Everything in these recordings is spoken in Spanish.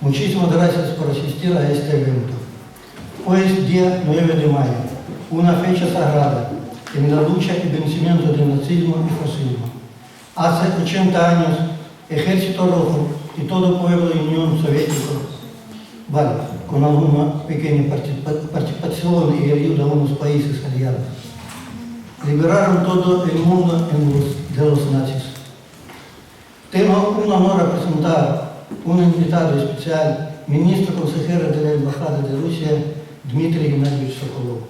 Muchísimas gracias por asistir a este evento. Hoy es día 9 de mayo, una fecha sagrada en la lucha y vencimiento del nazismo y fascismo. Hace 80 años, Ejército Rojo y todo pueblo de Unión Soviética, con alguna pequeña participación y ayuda a unos países aliados, liberaron todo el mundo de los nazis. Tengo un honor a presentar un invitado especial, ministro consejero de la Embajada de Rusia, Dmitry Gennadievich Sokolov,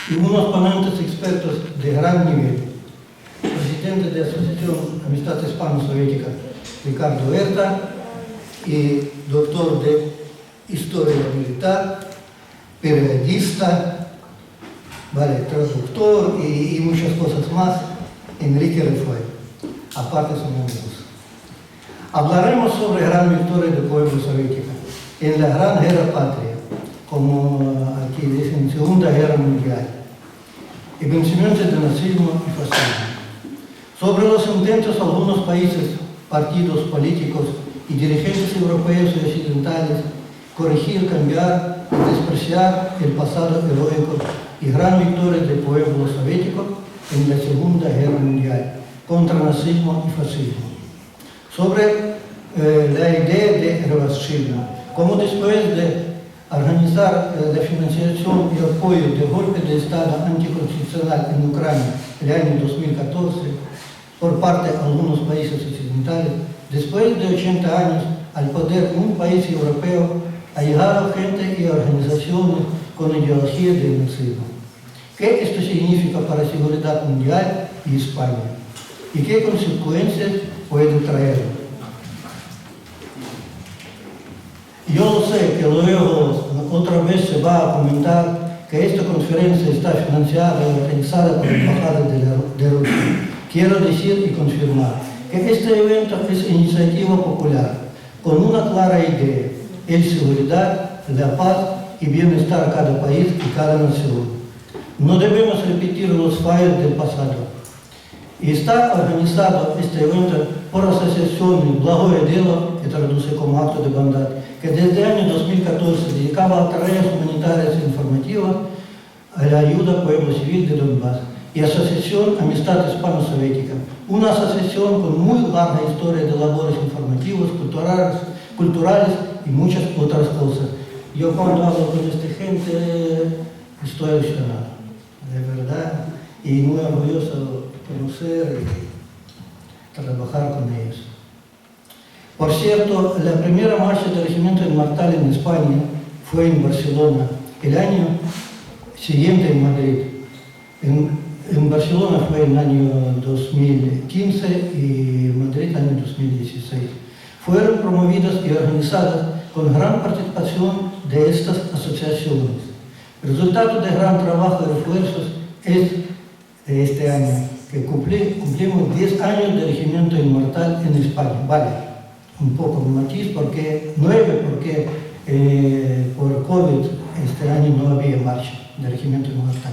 y unos ponentes expertos de gran nivel, presidente de la Asociación Amistad Hispano-Soviética, Ricardo Huerta, y doctor de Historia Militar, periodista, traductor y muchas cosas más, Enrique Refuay, aparte son amigos. Hablaremos sobre gran victoria del pueblo soviético en la Gran Guerra Patria, como aquí dicen, Segunda Guerra Mundial, y vencimiento del nazismo y fascismo. Sobre los intentos de algunos países, partidos políticos y dirigentes europeos y occidentales corregir, cambiar y despreciar el pasado heroico y gran victoria del pueblo soviético en la Segunda Guerra Mundial contra el nazismo y fascismo. Sobre la idea de revanchismo, como después de organizar la financiación y apoyo del golpe de Estado anticonstitucional en Ucrania el año 2014 por parte de algunos países occidentales, después de 80 años al poder un país europeo, ha llegado gente y organizaciones con ideología del nazismo. ¿Qué esto significa para la seguridad mundial y España? ¿Y qué consecuencias puede traer? Yo lo sé que luego otra vez se va a comentar que esta conferencia está financiada y organizada por la Embajada de Rusia. Quiero decir y confirmar que este evento es iniciativa popular, con una clara idea, el seguridad, la paz y bienestar de cada país y cada nación. No debemos repetir los fallos del pasado. Está organizado este evento por la Asociación Благое Дело, que traduce como acto de bondad, que desde el año 2014 dedicaba a tareas humanitarias e informativas a la ayuda al pueblo civil de Donbass, y Asociación Amistad Hispano-Soviética, una asociación con muy larga historia de labores informativas, culturales y muchas otras cosas. Yo cuando hablo con esta gente estoy emocionado, de verdad, y muy orgulloso conocer y trabajar con ellos. Por cierto, la primera marcha del Regimiento Inmortal en España fue en Barcelona, el año siguiente en Madrid. En Barcelona fue en el año 2015 y en Madrid en el año 2016. Fueron promovidas y organizadas con gran participación de estas asociaciones. El resultado de gran trabajo y esfuerzos es de este año, que cumplimos 10 años de Regimiento Inmortal en España. Un poco de matiz, porque 9, porque por COVID este año no había marcha de Regimiento Inmortal.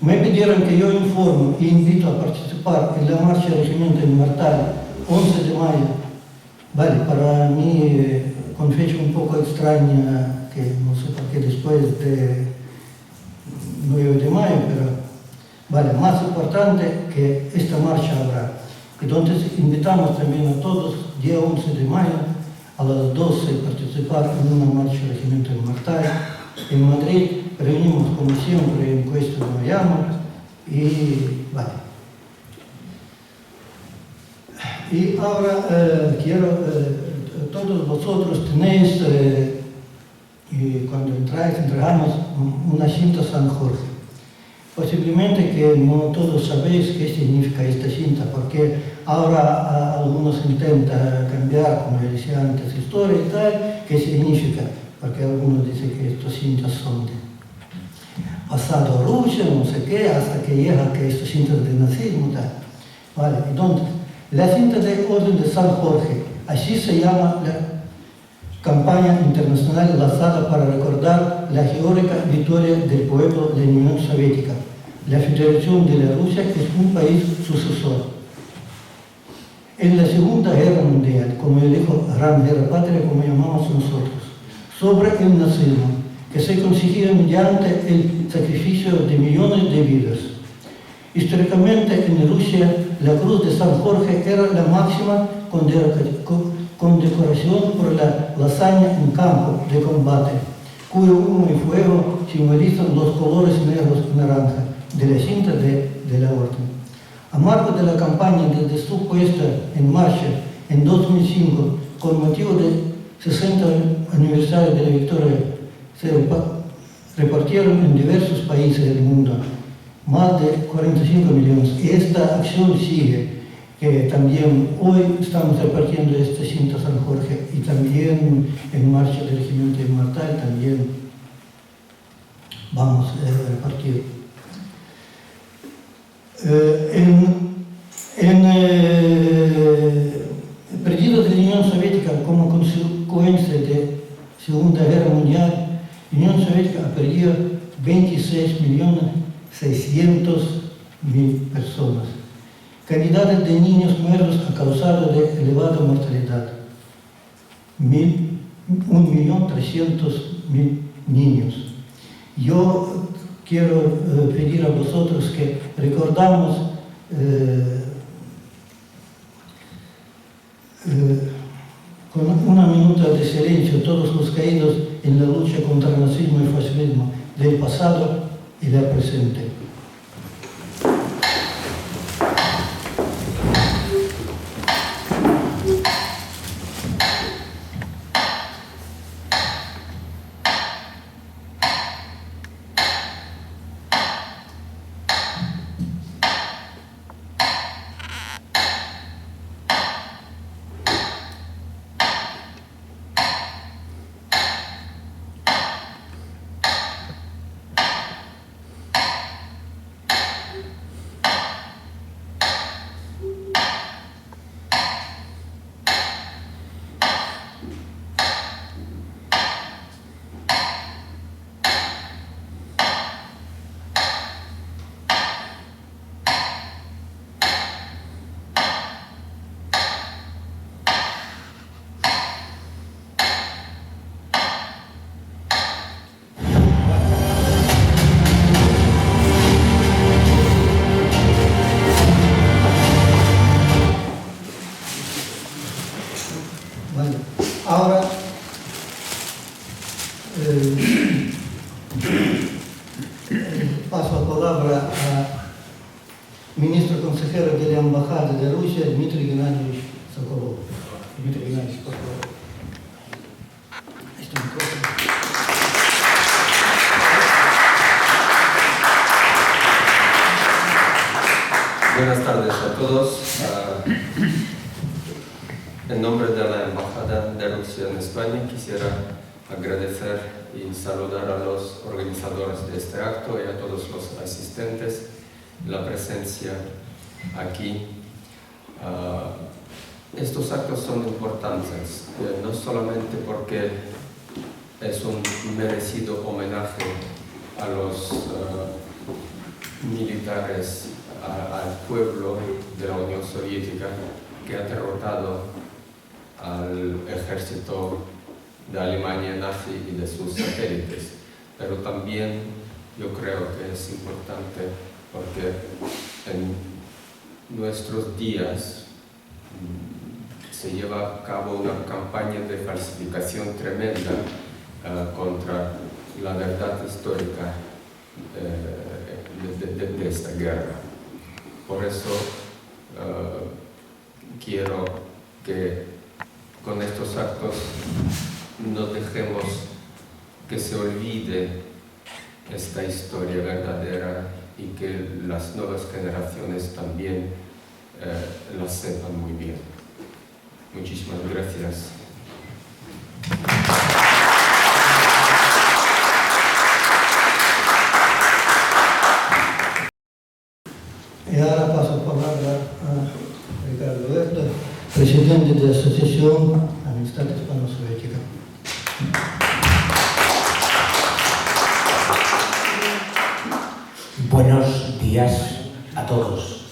Me pidieron que yo informe e invito a participar en la marcha de Regimiento Inmortal 11 de mayo. Para mí, con fecha un poco extraña, que no sé por qué después de 9 de mayo, pero más importante que esta marcha habrá. Entonces invitamos también a todos, día 11 de mayo, a las 12, participar en una marcha de Regimiento Inmortal en Madrid. Reunimos como siempre en Cuesta de Miami y Y ahora quiero, todos vosotros tenéis, y cuando entregamos una cinta San Jorge. Posiblemente que no todos sabéis qué significa esta cinta, porque ahora algunos intentan cambiar, como yo decía antes, historia y tal, qué significa, porque algunos dicen que estas cintas son de pasado Rusia, no sé qué, hasta que llega que estas cintas de nazismo y tal. Entonces, la cinta de Orden de San Jorge, así se llama la campaña internacional lanzada para recordar la heroica victoria del pueblo de la Unión Soviética. La Federación de la Rusia es un país sucesor. En la Segunda Guerra Mundial, como dijo Gran Guerra Patria, como llamamos nosotros, sobre el nazismo, que se consiguió mediante el sacrificio de millones de vidas. Históricamente, en Rusia, la Cruz de San Jorge era la máxima condecoración por la hazaña en campo de combate, cuyo humo y fuego simbolizan los colores negros y naranja de la cinta de la orden. A marco de la campaña desde su puesta en marcha en 2005, con motivo del 60 aniversario de la victoria, se repartieron en diversos países del mundo más de 45 millones. Y esta acción sigue, que también hoy estamos repartiendo esta cinta San Jorge y también en marcha del Regimiento Inmortal también vamos a repartir. Perdido de la Unión Soviética como consecuencia de la Segunda Guerra Mundial, la Unión Soviética ha perdido 26.600.000 personas. Cantidades de niños muertos a causa de elevada mortalidad. 1.300.000 niños. Yo quiero pedir a vosotros que recordamos con una minuta de silencio todos los caídos en la lucha contra el nazismo y el fascismo del pasado y del presente. Ahora, paso la palabra al ministro consejero de la Embajada de Rusia, Dmitry Gennadievich Sokolov. Dmitry Gennadievich, por favor. Buenas tardes a todos. En nombre de la Embajada de Rusia en España quisiera agradecer y saludar a los organizadores de este acto y a todos los asistentes la presencia aquí. Estos actos son importantes, no solamente porque es un merecido homenaje a los militares, al pueblo de la Unión Soviética que ha derrotado al ejército de Alemania nazi y de sus satélites, pero también yo creo que es importante porque en nuestros días se lleva a cabo una campaña de falsificación tremenda contra la verdad histórica de esta guerra. Por eso quiero que con estos actos no dejemos que se olvide esta historia verdadera y que las nuevas generaciones también la sepan muy bien. Muchísimas gracias. Y ahora paso la palabra a Ricardo Huerta, presidente de la Asociación Amistad Hispano-Soviética. Buenos días a todos.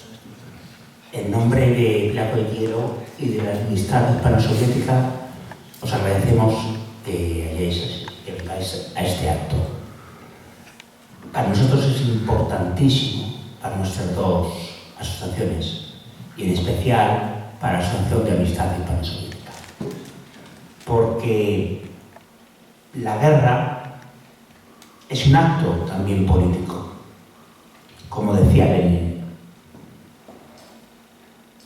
En nombre de Placo y Hielo y de la Amistad Hispano-Soviética, os agradecemos que vengáis a este acto. Para nosotros es importantísimo, para nuestras dos asociaciones, y en especial para la Asociación de Amistad Hispano-Soviética, porque la guerra es un acto también político, como decía Lenin.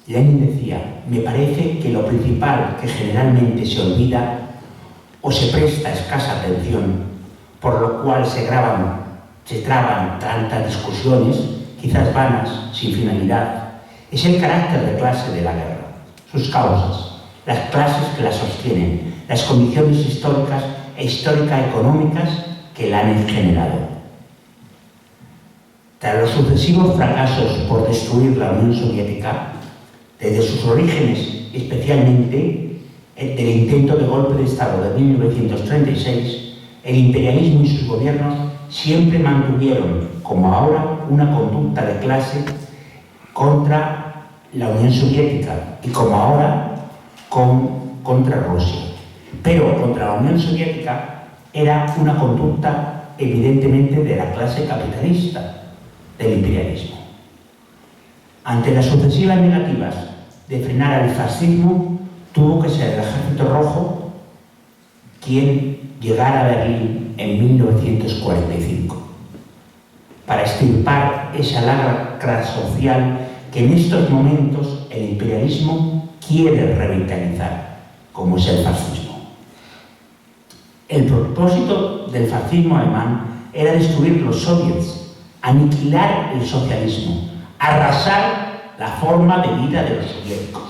Lenin decía: me parece que lo principal que generalmente se olvida o se presta escasa atención, por lo cual se traban tantas discusiones, quizás vanas, sin finalidad, es el carácter de clase de la guerra, sus causas, las clases que la sostienen, las condiciones históricas e histórico-económicas que la han generado. Tras los sucesivos fracasos por destruir la Unión Soviética, desde sus orígenes, especialmente del intento de golpe de Estado de 1936, el imperialismo y sus gobiernos siempre mantuvieron, como ahora, una conducta de clase contra la Unión Soviética y como ahora contra Rusia. Pero contra la Unión Soviética era una conducta evidentemente de la clase capitalista, del imperialismo. Ante las sucesivas negativas de frenar al fascismo, tuvo que ser el Ejército Rojo quien llegara a Berlín en 1945 para extirpar esa lacra social que en estos momentos el imperialismo quiere revitalizar, como es el fascismo. El propósito del fascismo alemán era destruir los soviets, aniquilar el socialismo, arrasar la forma de vida de los soviéticos.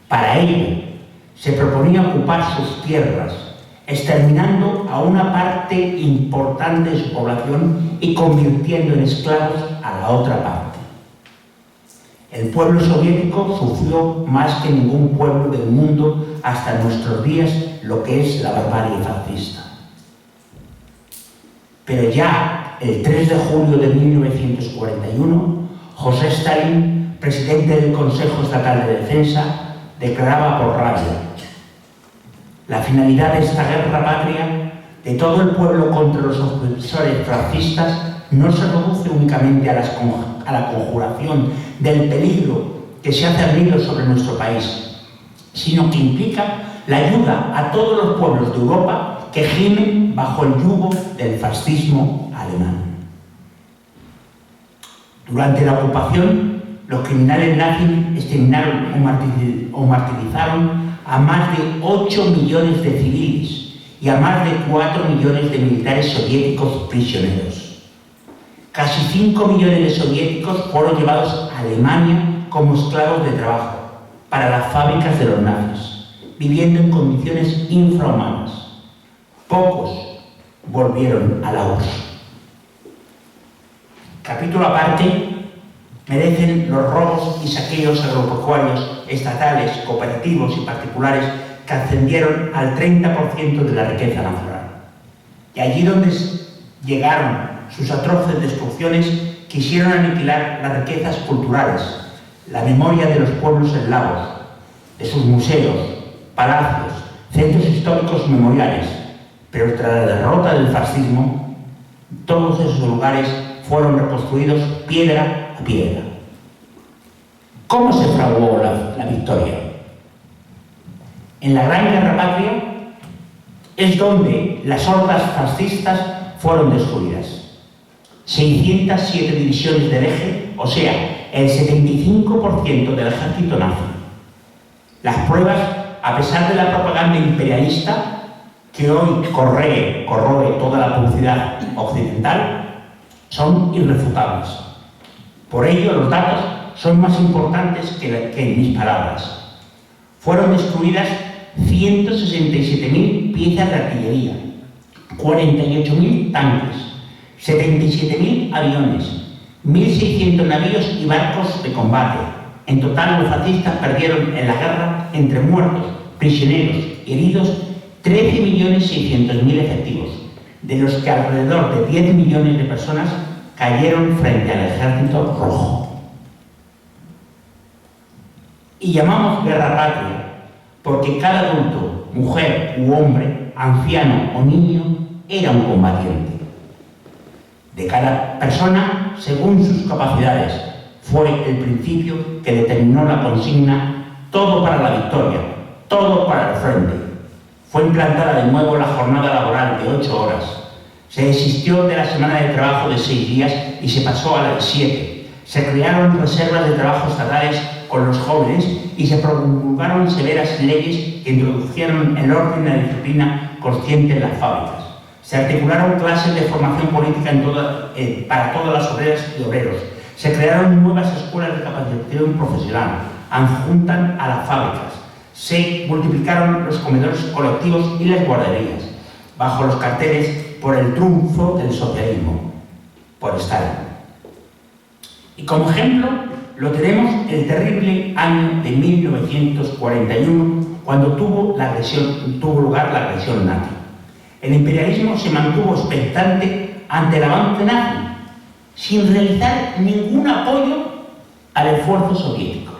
Para ello, se proponía ocupar sus tierras, exterminando a una parte importante de su población y convirtiendo en esclavos a la otra parte. El pueblo soviético sufrió más que ningún pueblo del mundo hasta nuestros días lo que es la barbarie fascista. Pero ya el 3 de julio de 1941, José Stalin, presidente del Consejo Estatal de Defensa, declaraba por radio: la finalidad de esta guerra patria de todo el pueblo contra los opresores fascistas no se reduce únicamente a la conjuración del peligro que se ha cernido sobre nuestro país, sino que implica la ayuda a todos los pueblos de Europa que gimen bajo el yugo del fascismo alemán. Durante la ocupación, los criminales nazis exterminaron o martirizaron a más de 8 millones de civiles y a más de 4 millones de militares soviéticos prisioneros. Casi 5 millones de soviéticos fueron llevados a Alemania como esclavos de trabajo para las fábricas de los nazis, viviendo en condiciones infrahumanas. Pocos volvieron a la URSS. Capítulo aparte merecen los robos y saqueos agropecuarios, estatales, cooperativos y particulares que ascendieron al 30% de la riqueza nacional. Y allí donde llegaron sus atroces destrucciones, quisieron aniquilar las riquezas culturales, la memoria de los pueblos eslavos, de sus museos, palacios, centros históricos memoriales. Pero tras la derrota del fascismo, todos esos lugares fueron reconstruidos piedra a piedra. ¿Cómo se fraguó la victoria? En la Gran Guerra Patria es donde las hordas fascistas fueron destruidas. 607 divisiones del eje, o sea, el 75% del ejército nazi. Las pruebas, a pesar de la propaganda imperialista, que hoy corroe toda la publicidad occidental, son irrefutables. Por ello, los datos son más importantes que mis palabras. Fueron destruidas 167.000 piezas de artillería, 48.000 tanques, 77.000 aviones, 1.600 navíos y barcos de combate. En total, los fascistas perdieron en la guerra, entre muertos, prisioneros y heridos, 13.600.000 efectivos, de los que alrededor de 10 millones de personas cayeron frente al Ejército Rojo. Y llamamos guerra patria porque cada adulto, mujer u hombre, anciano o niño, era un combatiente. De cada persona, según sus capacidades, fue el principio que determinó la consigna «todo para la victoria, todo para el frente». Fue implantada de nuevo la jornada laboral de 8 horas. Se desistió de la semana de trabajo de 6 días y se pasó a la de 7. Se crearon reservas de trabajo estatales con los jóvenes y se promulgaron severas leyes que introdujeron el orden y la disciplina consciente en las fábricas. Se articularon clases de formación política para todas las obreras y obreros. Se crearon nuevas escuelas de capacitación profesional, adjuntan a las fábricas. Se multiplicaron los comedores colectivos y las guarderías, bajo los carteles por el triunfo del socialismo, por Stalin. Y como ejemplo, lo tenemos el terrible año de 1941, cuando tuvo lugar la agresión nazi. El imperialismo se mantuvo expectante ante el avance nazi, sin realizar ningún apoyo al esfuerzo soviético.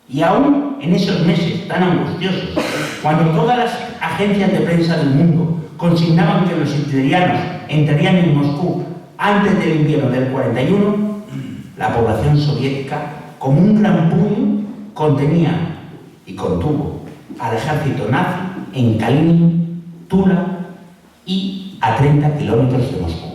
Y aún en esos meses tan angustiosos, cuando todas las agencias de prensa del mundo consignaban que los hitlerianos entrarían en Moscú antes del invierno del 41, la población soviética, como un gran puño, contenía y contuvo al ejército nazi en Kalinin, Tula y a 30 kilómetros de Moscú.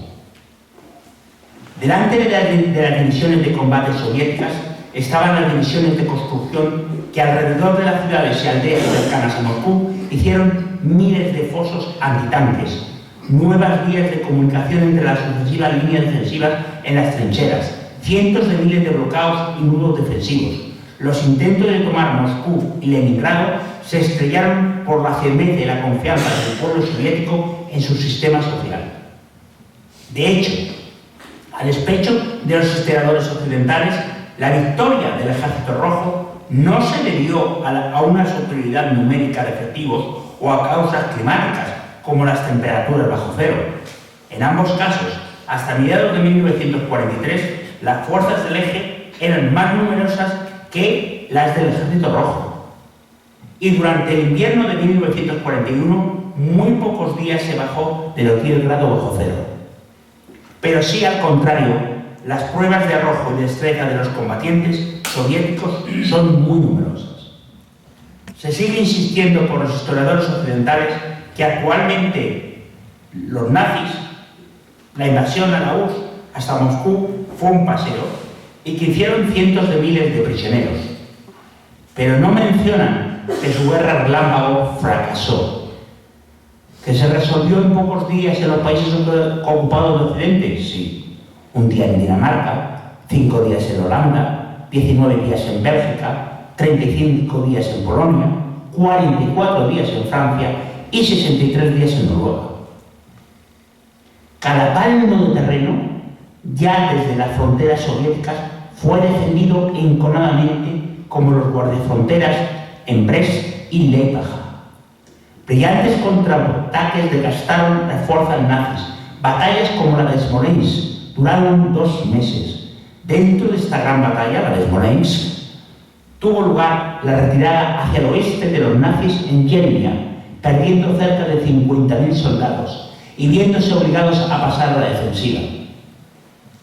Delante de las divisiones de combate soviéticas estaban las divisiones de construcción que alrededor de las ciudades y aldeas cercanas a Moscú hicieron miles de fosos antitanques, nuevas vías de comunicación entre las sucesivas líneas defensivas en las trincheras, cientos de miles de bloqueos y nudos defensivos. Los intentos de tomar Moscú y Leningrado se estrellaron por la firmeza y la confianza del pueblo soviético en su sistema social. De hecho, a despecho de los historiadores occidentales, la victoria del Ejército Rojo no se debió a una superioridad numérica de efectivos o a causas climáticas, como las temperaturas bajo cero. En ambos casos, hasta mediados de 1943, las fuerzas del eje eran más numerosas que las del Ejército Rojo. Y durante el invierno de 1941, muy pocos días se bajó de los 10 grados bajo cero. Pero sí, al contrario, las pruebas de arrojo y destreza de los combatientes soviéticos son muy numerosas. Se sigue insistiendo por los historiadores occidentales que actualmente los nazis, la invasión a la URSS hasta Moscú fue un paseo y que hicieron cientos de miles de prisioneros. Pero no mencionan que su guerra relámpago fracasó, que se resolvió en pocos días en los países ocupados de Occidente, sí. Un día en Dinamarca, 5 días en Holanda, 19 días en Bélgica, 35 días en Polonia, 44 días en Francia y 63 días en Noruega. Cada palmo de terreno, ya desde las fronteras soviéticas, fue defendido enconadamente como los guardiafronteras en Brest y Leipzig. Brillantes contraataques desgastaron las fuerzas nazis. Batallas como la de Smolensk duraron 2 meses. Dentro de esta gran batalla, la de Smolensk, tuvo lugar la retirada hacia el oeste de los nazis en Yelnya, perdiendo cerca de 50.000 soldados y viéndose obligados a pasar a la defensiva.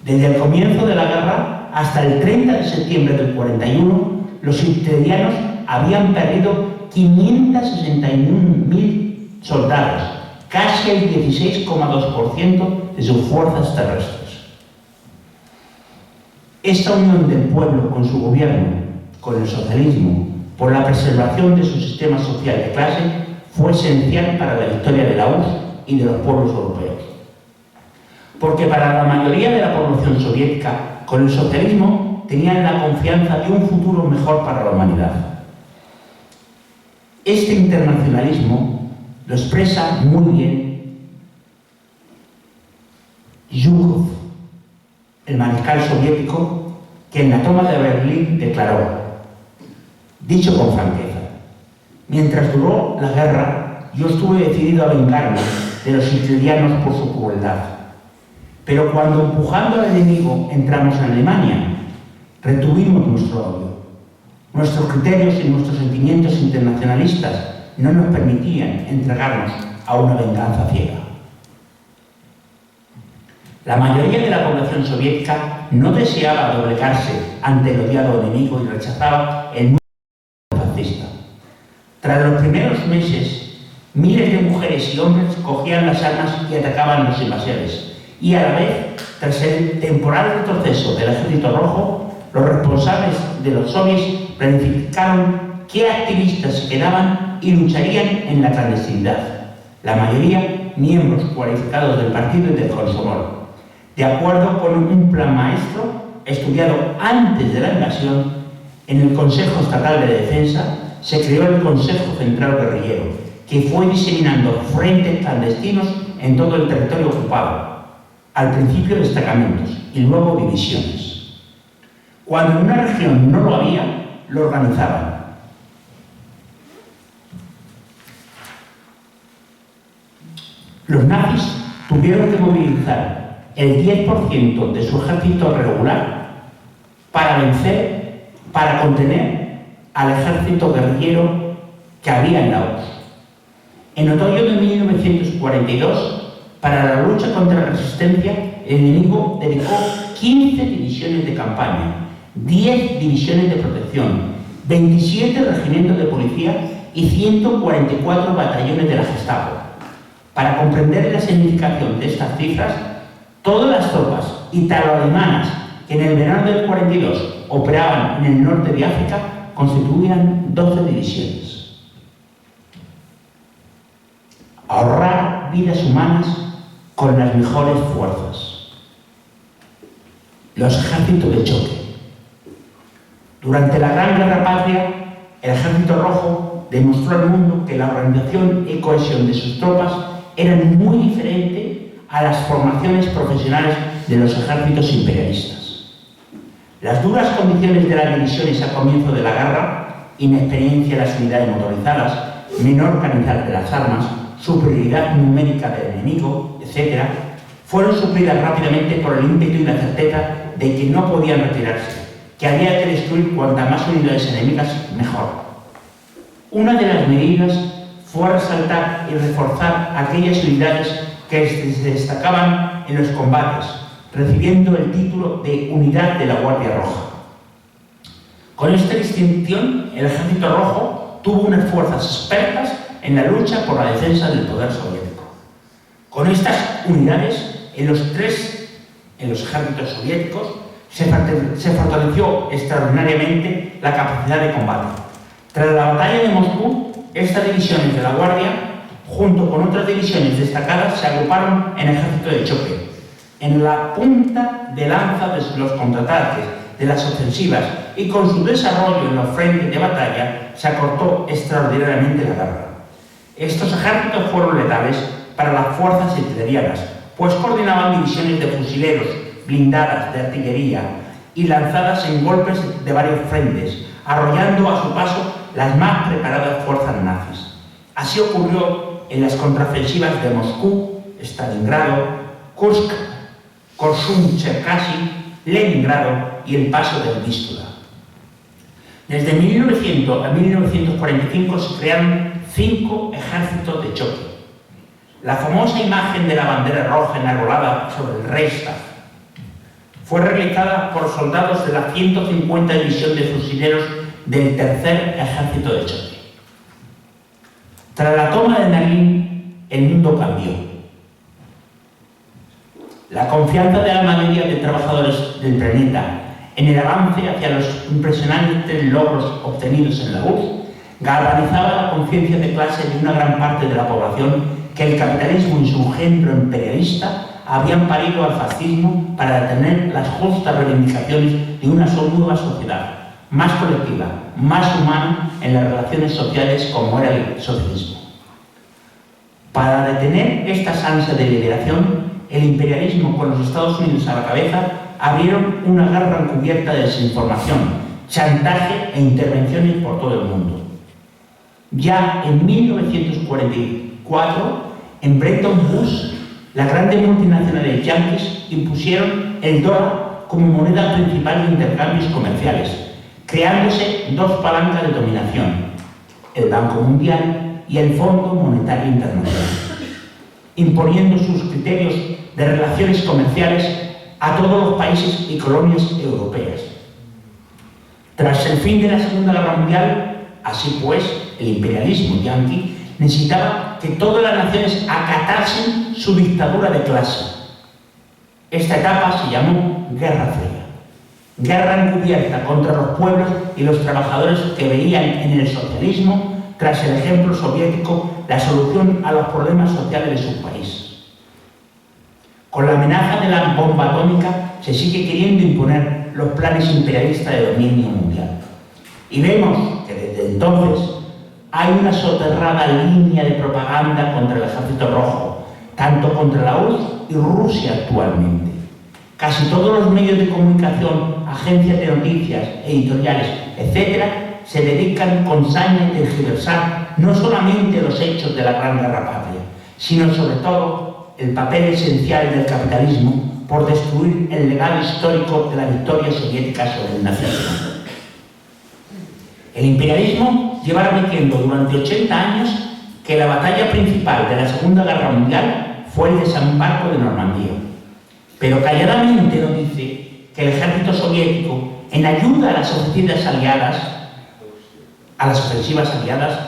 Desde el comienzo de la guerra hasta el 30 de septiembre del 41, los hitlerianos habían perdido 561.000 soldados, casi el 16,2% de sus fuerzas terrestres. Esta unión del pueblo con su gobierno, con el socialismo, por la preservación de su sistema social de clase, fue esencial para la victoria de la URSS y de los pueblos europeos. Porque para la mayoría de la población soviética, con el socialismo tenían la confianza de un futuro mejor para la humanidad. Este internacionalismo lo expresa muy bien Zhukov, el mariscal soviético, que en la toma de Berlín declaró, dicho con franqueza: mientras duró la guerra, yo estuve decidido a vengarme de los hitlerianos por su crueldad. Pero cuando empujando al enemigo entramos en Alemania, retuvimos nuestro odio. Nuestros criterios y nuestros sentimientos internacionalistas no nos permitían entregarnos a una venganza ciega. La mayoría de la población soviética no deseaba doblegarse ante el odiado enemigo y rechazaba el nuevo fascista. Tras los primeros meses, miles de mujeres y hombres cogían las armas y atacaban a los invasores. Y a la vez, tras el temporal retroceso del Ejército Rojo, los responsables de los soviets planificaron qué activistas se quedaban y lucharían en la clandestinidad. La mayoría, miembros cualificados del partido y del Komsomol. De acuerdo con un plan maestro estudiado antes de la invasión, en el Consejo Estatal de Defensa se creó el Consejo Central Guerrillero, que fue diseminando frentes clandestinos en todo el territorio ocupado, al principio destacamentos y luego divisiones. Cuando en una región no lo había, lo organizaban. Los nazis tuvieron que movilizar el 10% de su ejército regular para contener al ejército guerrillero que había en la URSS. En otoño de 1942, para la lucha contra la resistencia, el enemigo dedicó 15 divisiones de campaña, 10 divisiones de protección, 27 regimientos de policía y 144 batallones de la Gestapo. Para comprender la significación de estas cifras, todas las tropas italo-alemanas que en el verano del 42 operaban en el norte de África constituían 12 divisiones. Ahorrar vidas humanas con las mejores fuerzas. Los ejércitos de choque. Durante la Gran Guerra Patria, el Ejército Rojo demostró al mundo que la organización y cohesión de sus tropas eran muy diferentes a las formaciones profesionales de los ejércitos imperialistas. Las duras condiciones de las divisiones al comienzo de la guerra, inexperiencia de las unidades motorizadas, menor calidad de las armas, superioridad numérica del enemigo, etc., fueron suplidas rápidamente por el ímpetu y la certeza de que no podían retirarse, que había que destruir cuantas más unidades enemigas, mejor. Una de las medidas fue resaltar y reforzar aquellas unidades que se destacaban en los combates, recibiendo el título de Unidad de la Guardia Roja. Con esta distinción, el Ejército Rojo tuvo unas fuerzas expertas en la lucha por la defensa del poder soviético. Con estas unidades, en los ejércitos soviéticos, se fortaleció extraordinariamente la capacidad de combate. Tras la batalla de Moscú, estas divisiones de la Guardia, junto con otras divisiones destacadas, se agruparon en ejército de choque. En la punta de lanza de los contraataques, de las ofensivas y con su desarrollo en los frentes de batalla, se acortó extraordinariamente la guerra. Estos ejércitos fueron letales para las fuerzas hitlerianas, pues coordinaban divisiones de fusileros, blindadas de artillería y lanzadas en golpes de varios frentes, arrollando a su paso las más preparadas fuerzas nazis. Así ocurrió en las contraofensivas de Moscú, Stalingrado, Kursk, Korsun-Cherkasy, Leningrado y el paso del Vístula. Desde 1900 a 1945 se crearon 5 ejércitos de choque. La famosa imagen de la bandera roja enarbolada sobre el Reichstag fue realizada por soldados de la 150 División de Fusileros del Tercer Ejército de Choque. Tras la toma de Berlín, el mundo cambió. La confianza de la mayoría de trabajadores del planeta en el avance hacia los impresionantes logros obtenidos en la URSS galvanizaba la conciencia de clase de una gran parte de la población que el capitalismo y su engendro imperialista habían parido al fascismo para detener las justas reivindicaciones de una nueva sociedad, más colectiva, más humana en las relaciones sociales como era el socialismo. Para detener estas ansias de liberación, el imperialismo con los Estados Unidos a la cabeza abrieron una guerra encubierta de desinformación, chantaje e intervenciones por todo el mundo. Ya en 1944, en Bretton Woods, las grandes multinacionales yanquis impusieron el dólar como moneda principal de intercambios comerciales, creándose dos palancas de dominación, el Banco Mundial y el Fondo Monetario Internacional, imponiendo sus criterios de relaciones comerciales a todos los países y colonias europeas. Tras el fin de la Segunda Guerra Mundial, así pues, el imperialismo yanqui necesitaba que todas las naciones acatasen su dictadura de clase. Esta etapa se llamó Guerra Fría, guerra encubierta contra los pueblos y los trabajadores que veían en el socialismo, tras el ejemplo soviético, la solución a los problemas sociales de su país. Con la amenaza de la bomba atómica se sigue queriendo imponer los planes imperialistas de dominio mundial. Y vemos que desde entonces hay una soterrada línea de propaganda contra el Ejército Rojo, tanto contra la URSS y Rusia actualmente. Casi todos los medios de comunicación, agencias de noticias, editoriales, etc., se dedican con saña a tergiversar no solamente los hechos de la Gran Guerra Patria, sino sobre todo el papel esencial del capitalismo por destruir el legado histórico de la victoria soviética sobre el nazismo. El imperialismo lleva repitiendo durante 80 años que la batalla principal de la Segunda Guerra Mundial fue el desembarco de Normandía, pero calladamente nos dice que el ejército soviético, en ayuda a las ofensivas aliadas,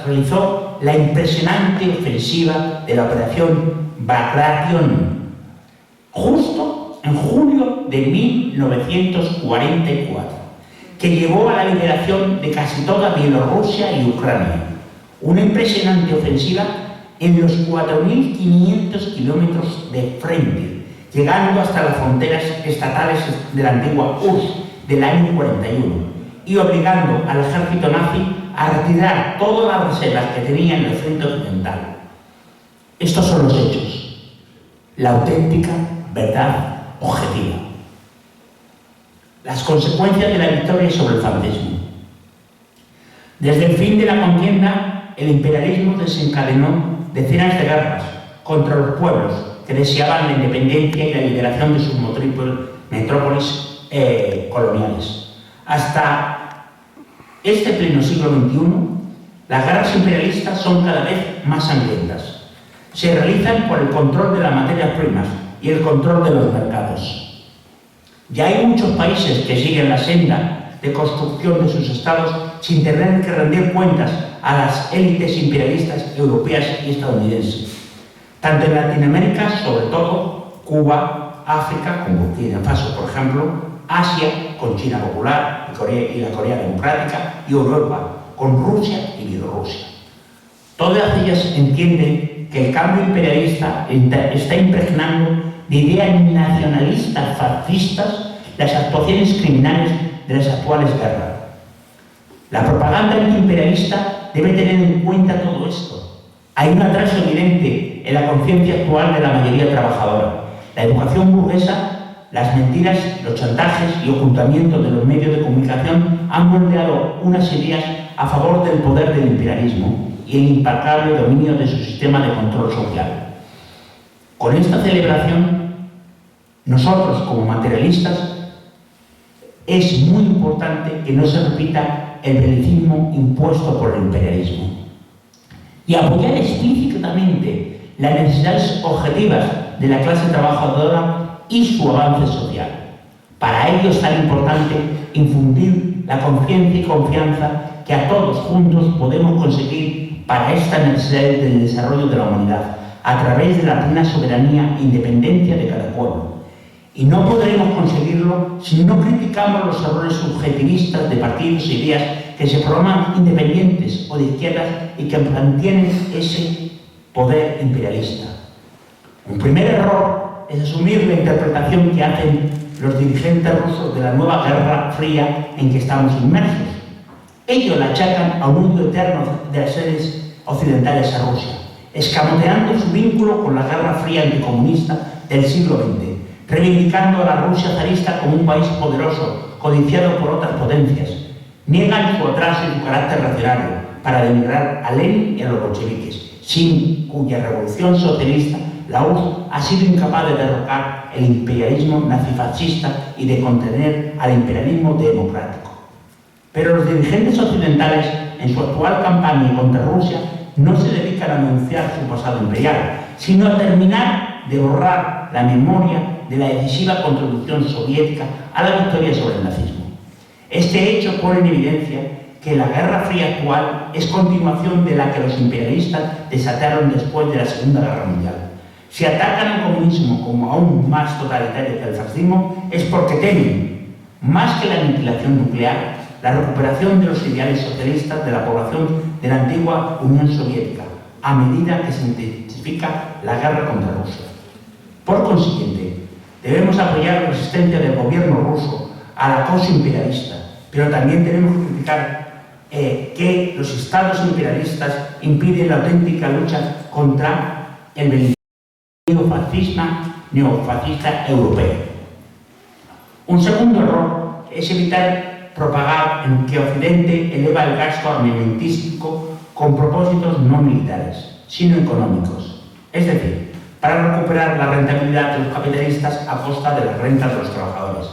realizó la impresionante ofensiva de la Operación Bagration, justo en julio de 1944, que llevó a la liberación de casi toda Bielorrusia y Ucrania. Una impresionante ofensiva en los 4.500 kilómetros de frente, llegando hasta las fronteras estatales de la antigua URSS del año 41 y obligando al ejército nazi a retirar todas las reservas que tenía en el frente occidental. Estos son los hechos, la auténtica verdad objetiva. Las consecuencias de la victoria sobre el fascismo. Desde el fin de la contienda, el imperialismo desencadenó decenas de guerras contra los pueblos que deseaban la independencia y la liberación de sus metrópolis coloniales. Hasta este pleno siglo XXI, las guerras imperialistas son cada vez más sangrientas. Se realizan por el control de las materias primas y el control de los mercados. Ya hay muchos países que siguen la senda de construcción de sus estados sin tener que rendir cuentas a las élites imperialistas europeas y estadounidenses. Tanto en Latinoamérica, sobre todo, Cuba, África, con Burkina Faso, por ejemplo, Asia, con China Popular y la Corea Democrática, y Europa, con Rusia y Bielorrusia. Todas ellas entienden que el cambio imperialista está impregnando de ideas nacionalistas fascistas las actuaciones criminales de las actuales guerras. La propaganda antiimperialista debe tener en cuenta todo esto. Hay un atraso evidente en la conciencia actual de la mayoría trabajadora. La educación burguesa, las mentiras, los chantajes y ocultamientos de los medios de comunicación han moldeado unas ideas a favor del poder del imperialismo y el implacable dominio de su sistema de control social. Con esta celebración, nosotros como materialistas, es muy importante que no se repita el belicismo impuesto por el imperialismo y apoyar explícitamente las necesidades objetivas de la clase trabajadora y su avance social. Para ello es tan importante infundir la conciencia y confianza que a todos juntos podemos conseguir para esta necesidad del desarrollo de la humanidad, a través de la plena soberanía e independencia de cada pueblo. Y no podremos conseguirlo si no criticamos los errores subjetivistas de partidos e ideas que se proclaman independientes o de izquierdas y que mantienen ese poder imperialista. Un primer error es asumir la interpretación que hacen los dirigentes rusos de la nueva Guerra Fría en que estamos inmersos. Ellos la achacan a un odio eterno de las sedes occidentales a Rusia, escamoteando su vínculo con la Guerra Fría anticomunista del siglo XX, reivindicando a la Rusia zarista como un país poderoso, codiciado por otras potencias. Niegan su atraso y su carácter reaccionario para denigrar a Lenin y a los bolcheviques, sin cuya revolución socialista la URSS ha sido incapaz de derrocar el imperialismo nazifascista y de contener al imperialismo democrático. Pero los dirigentes occidentales, en su actual campaña contra Rusia, no se dedican a anunciar su pasado imperial, sino a terminar de borrar la memoria de la decisiva contribución soviética a la victoria sobre el nazismo. Este hecho pone en evidencia que la Guerra Fría actual es continuación de la que los imperialistas desataron después de la Segunda Guerra Mundial. Si atacan al comunismo como aún más totalitario que el fascismo, es porque temen, más que la aniquilación nuclear, la recuperación de los ideales socialistas de la población de la antigua Unión Soviética, a medida que se intensifica la guerra contra Rusia. Por consiguiente, debemos apoyar la resistencia del gobierno ruso al acoso imperialista, pero también tenemos que criticar que los estados imperialistas impiden la auténtica lucha contra el neofascista europeo. Un segundo error es evitar propagar en que Occidente eleva el gasto armamentístico con propósitos no militares, sino económicos, es decir, para recuperar la rentabilidad de los capitalistas a costa de las rentas de los trabajadores.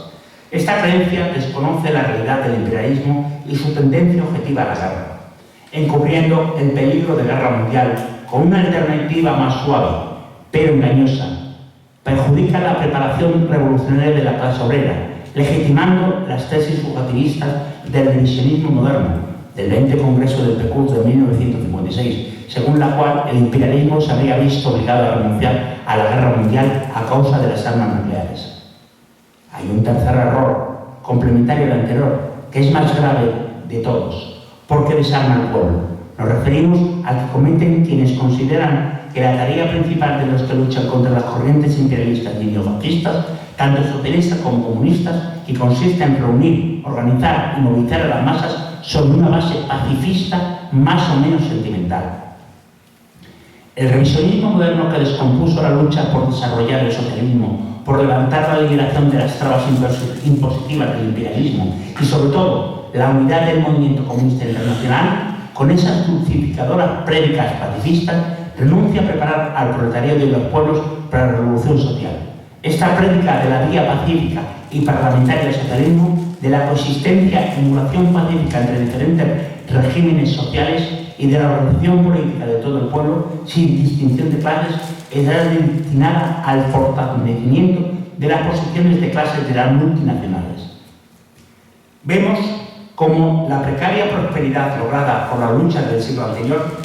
Esta creencia desconoce la realidad del imperialismo y su tendencia objetiva a la guerra, encubriendo el peligro de guerra mundial con una alternativa más suave, pero engañosa. Perjudica la preparación revolucionaria de la clase obrera, legitimando las tesis subjetivistas del revisionismo moderno, del 20 Congreso del PQS de 1956, según la cual el imperialismo se habría visto obligado a renunciar a la guerra mundial a causa de las armas nucleares. Hay un tercer error, complementario al anterior, que es más grave de todos. ¿Por qué desarma al pueblo? Nos referimos al que cometen quienes consideran que la tarea principal de los que luchan contra las corrientes imperialistas y neofascistas, tanto socialistas como comunistas, que consiste en reunir, organizar y movilizar a las masas sobre una base pacifista más o menos sentimental. El revisionismo moderno que descompuso la lucha por desarrollar el socialismo, por levantar la liberación de las trabas impositivas del imperialismo y, sobre todo, la unidad del movimiento comunista internacional, con esas dulcificadoras prédicas pacifistas, renuncia a preparar al proletariado y a los pueblos para la revolución social. Esta prédica de la vía pacífica y parlamentaria del socialismo, de la coexistencia y emulación pacífica entre diferentes regímenes sociales y de la organización política de todo el pueblo, sin distinción de clases, estará destinada al fortalecimiento de las posiciones de clases de las multinacionales. Vemos cómo la precaria prosperidad lograda por la lucha del siglo anterior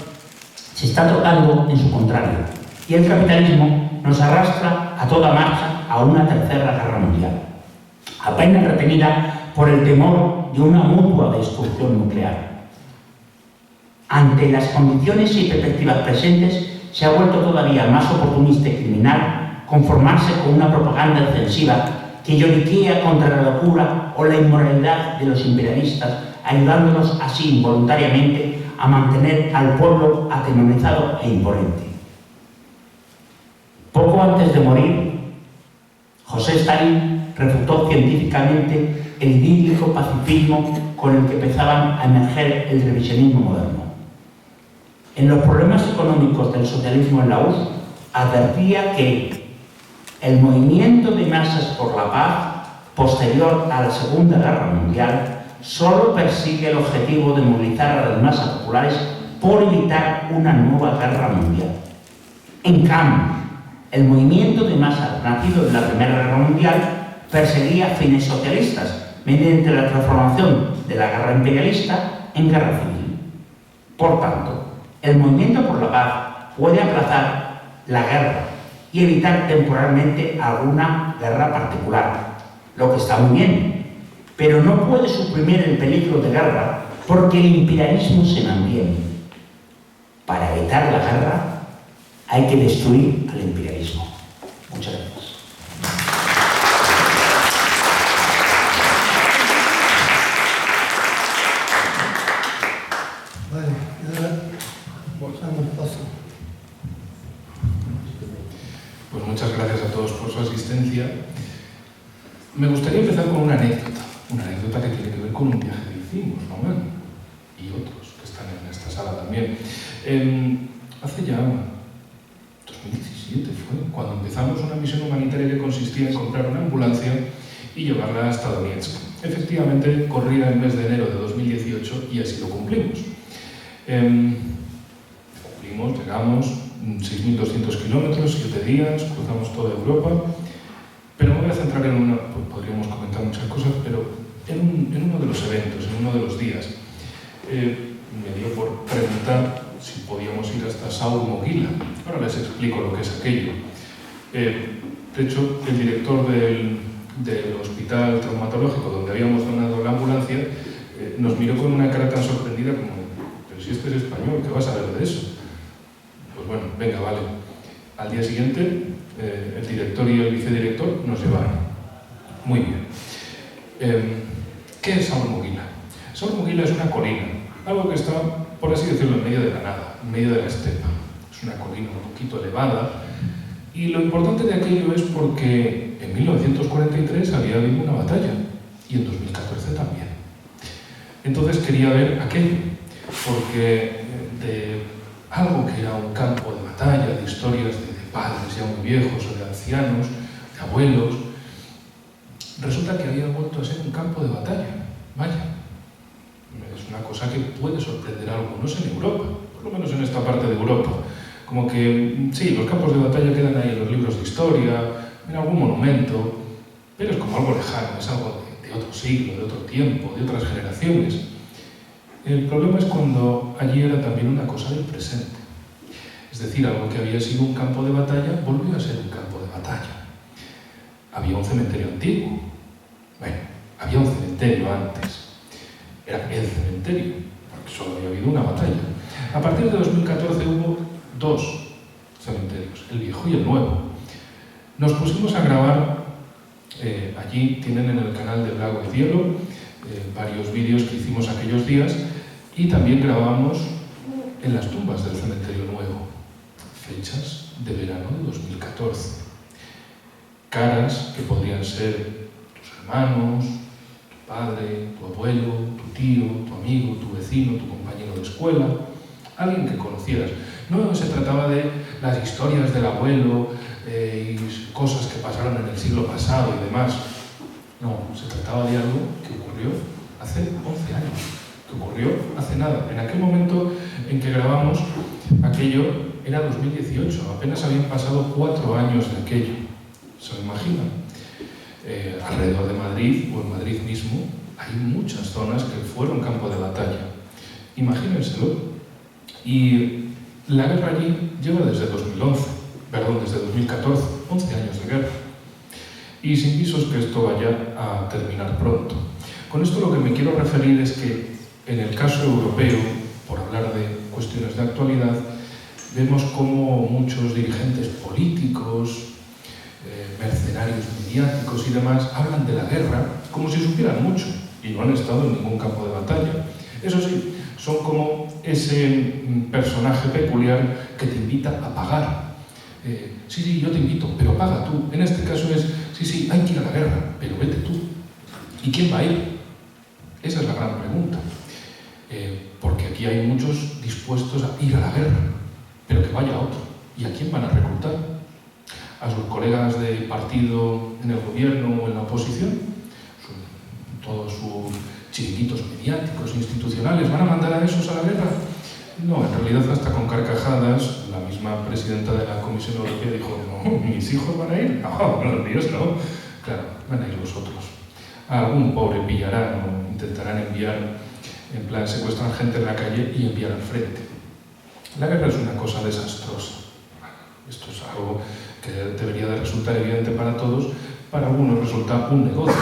se está tocando en su contrario, y el capitalismo nos arrastra a toda marcha a una tercera guerra mundial, apenas retenida por el temor de una mutua destrucción nuclear. Ante las condiciones y perspectivas presentes, se ha vuelto todavía más oportunista y criminal conformarse con una propaganda defensiva que lloriquea contra la locura o la inmoralidad de los imperialistas, ayudándonos así involuntariamente a mantener al pueblo atemorizado e imponente. Poco antes de morir, José Stalin refutó científicamente el idílico pacifismo con el que empezaban a emerger el revisionismo moderno. En los problemas económicos del socialismo en la URSS, advertía que el movimiento de masas por la paz, posterior a la Segunda Guerra Mundial, solo persigue el objetivo de movilizar a las masas populares por evitar una nueva guerra mundial. En cambio, el movimiento de masas nacido en la Primera Guerra Mundial perseguía fines socialistas mediante la transformación de la guerra imperialista en guerra civil. Por tanto, el movimiento por la paz puede aplazar la guerra y evitar temporalmente alguna guerra particular, lo que está muy bien, pero no puede suprimir el peligro de guerra porque el imperialismo se mantiene. Para evitar la guerra hay que destruir al imperialismo. Muchas gracias. Vale, y ahora pasamos al paso. Pues muchas gracias a todos por su asistencia. Me gustaría empezar con una anécdota que tiene que ver con un viaje que hicimos, Manuel, y otros que están en esta sala también. Hace ya 2017 fue cuando empezamos una misión humanitaria que consistía en comprar una ambulancia y llevarla hasta Donetsk. efectivamente corría el mes de enero de 2018 y así lo cumplimos. Llegamos 6.200 kilómetros, 7 días, cruzamos toda Europa, pero me voy a centrar en una, pues podríamos comentar muchas cosas, pero en uno de los eventos, en uno de los días. Me dio por preguntar si podíamos ir hasta Saur Moguila. Ahora les explico lo que es aquello. De hecho, el director del hospital traumatológico donde habíamos donado la ambulancia nos miró con una cara tan sorprendida como: pero si este es español, ¿qué vas a ver de eso? Pues bueno, venga, vale. Al día siguiente, el director y el vicedirector nos llevaron. Muy bien. ¿Qué es Saur Moguila? Saur Moguila es una colina, algo que está, por así decirlo, en medio de la nada, en medio de la estepa. Es una colina un poquito elevada, y lo importante de aquello es porque en 1943 había habido una batalla, y en 2014 también. Entonces quería ver aquello, porque de algo que era un campo de batalla, de historias de padres ya muy viejos, o de ancianos, de abuelos, resulta que había vuelto a ser un campo de batalla. Vaya, es una cosa que puede sorprender a algunos en Europa, por lo menos en esta parte de Europa. Como que, sí, los campos de batalla quedan ahí en los libros de historia, en algún monumento, pero es como algo lejano, es algo de otro siglo, de otro tiempo, de otras generaciones. El problema es cuando allí era también una cosa del presente. Es decir, algo que había sido un campo de batalla volvió a ser un campo de batalla. Había un cementerio antiguo. Bueno, había un cementerio antes. Era el cementerio, porque solo había habido una batalla. A partir de 2014 hubo 2 cementerios, el viejo y el nuevo. Nos pusimos a grabar, allí tienen en el canal de Lago de Cielo varios vídeos que hicimos aquellos días, y también grabamos en las tumbas del cementerio nuevo, fechas de verano de 2014. Caras que podrían ser tus hermanos, tu padre, tu abuelo, tu tío, tu amigo, tu vecino, tu compañero de escuela, alguien que conocieras. No se trataba de las historias del abuelo y cosas que pasaron en el siglo pasado y demás. No, se trataba de algo que ocurrió hace 11 años, que ocurrió hace nada. En aquel momento en que grabamos aquello era 2018, apenas habían pasado 4 años de aquello. ¿Se lo imaginan? Alrededor de Madrid o en Madrid mismo hay muchas zonas que fueron campo de batalla. Imagínenselo. Y la guerra allí lleva desde 2014, 11 años de guerra. Y sin visos que esto vaya a terminar pronto. Con esto lo que me quiero referir es que en el caso europeo, por hablar de cuestiones de actualidad, vemos cómo muchos dirigentes políticos, mercenarios mediáticos y demás hablan de la guerra como si supieran mucho y no han estado en ningún campo de batalla. Eso sí, son como ese personaje peculiar que te invita a pagar. Sí, yo te invito, pero paga tú. En este caso es, sí, hay que ir a la guerra, pero vete tú. ¿Y quién va a ir? Esa es la gran pregunta. Porque aquí hay muchos dispuestos a ir a la guerra, pero que vaya otro. ¿Y a quién van a reclutar? ¿A sus colegas de partido en el gobierno o en la oposición? Todos sus chiringuitos mediáticos, institucionales, ¿van a mandar a esos a la guerra? No, en realidad hasta con carcajadas, la misma presidenta de la Comisión Europea dijo: no, ¿mis hijos van a ir? No, los míos no. Claro, van a ir los otros. A algún pobre pillarán o intentarán enviar, en plan secuestran gente en la calle y enviar al frente. La guerra es una cosa desastrosa. Esto es algo que debería de resultar evidente para todos. Para algunos resulta un negocio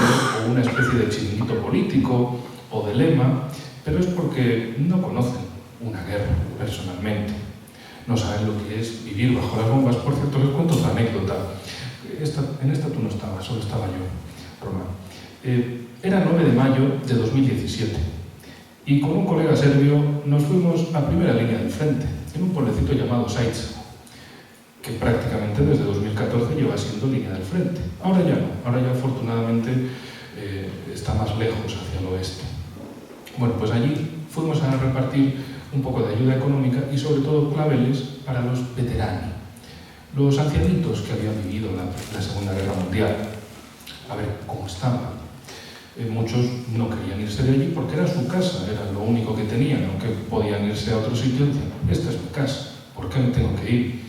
o una especie de chiringuito político o de lema, pero es porque no conocen una guerra personalmente. No saben lo que es vivir bajo las bombas. Por cierto, les cuento otra anécdota. En esta tú no estabas, solo estaba yo, Román. Era 9 de mayo de 2017 y con un colega serbio nos fuimos a primera línea del frente, en un pueblecito llamado Sajc, que prácticamente desde 2014 lleva siendo línea del frente. Ahora ya no, ahora ya afortunadamente está más lejos hacia el oeste. Bueno, pues allí fuimos a repartir un poco de ayuda económica y sobre todo claveles para los veteranos, los ancianitos que habían vivido la Segunda Guerra Mundial. A ver cómo estaban. Muchos no querían irse de allí porque era su casa, era lo único que tenían, no que podían irse a otro sitio y decían, esta es mi casa, ¿por qué me tengo que ir?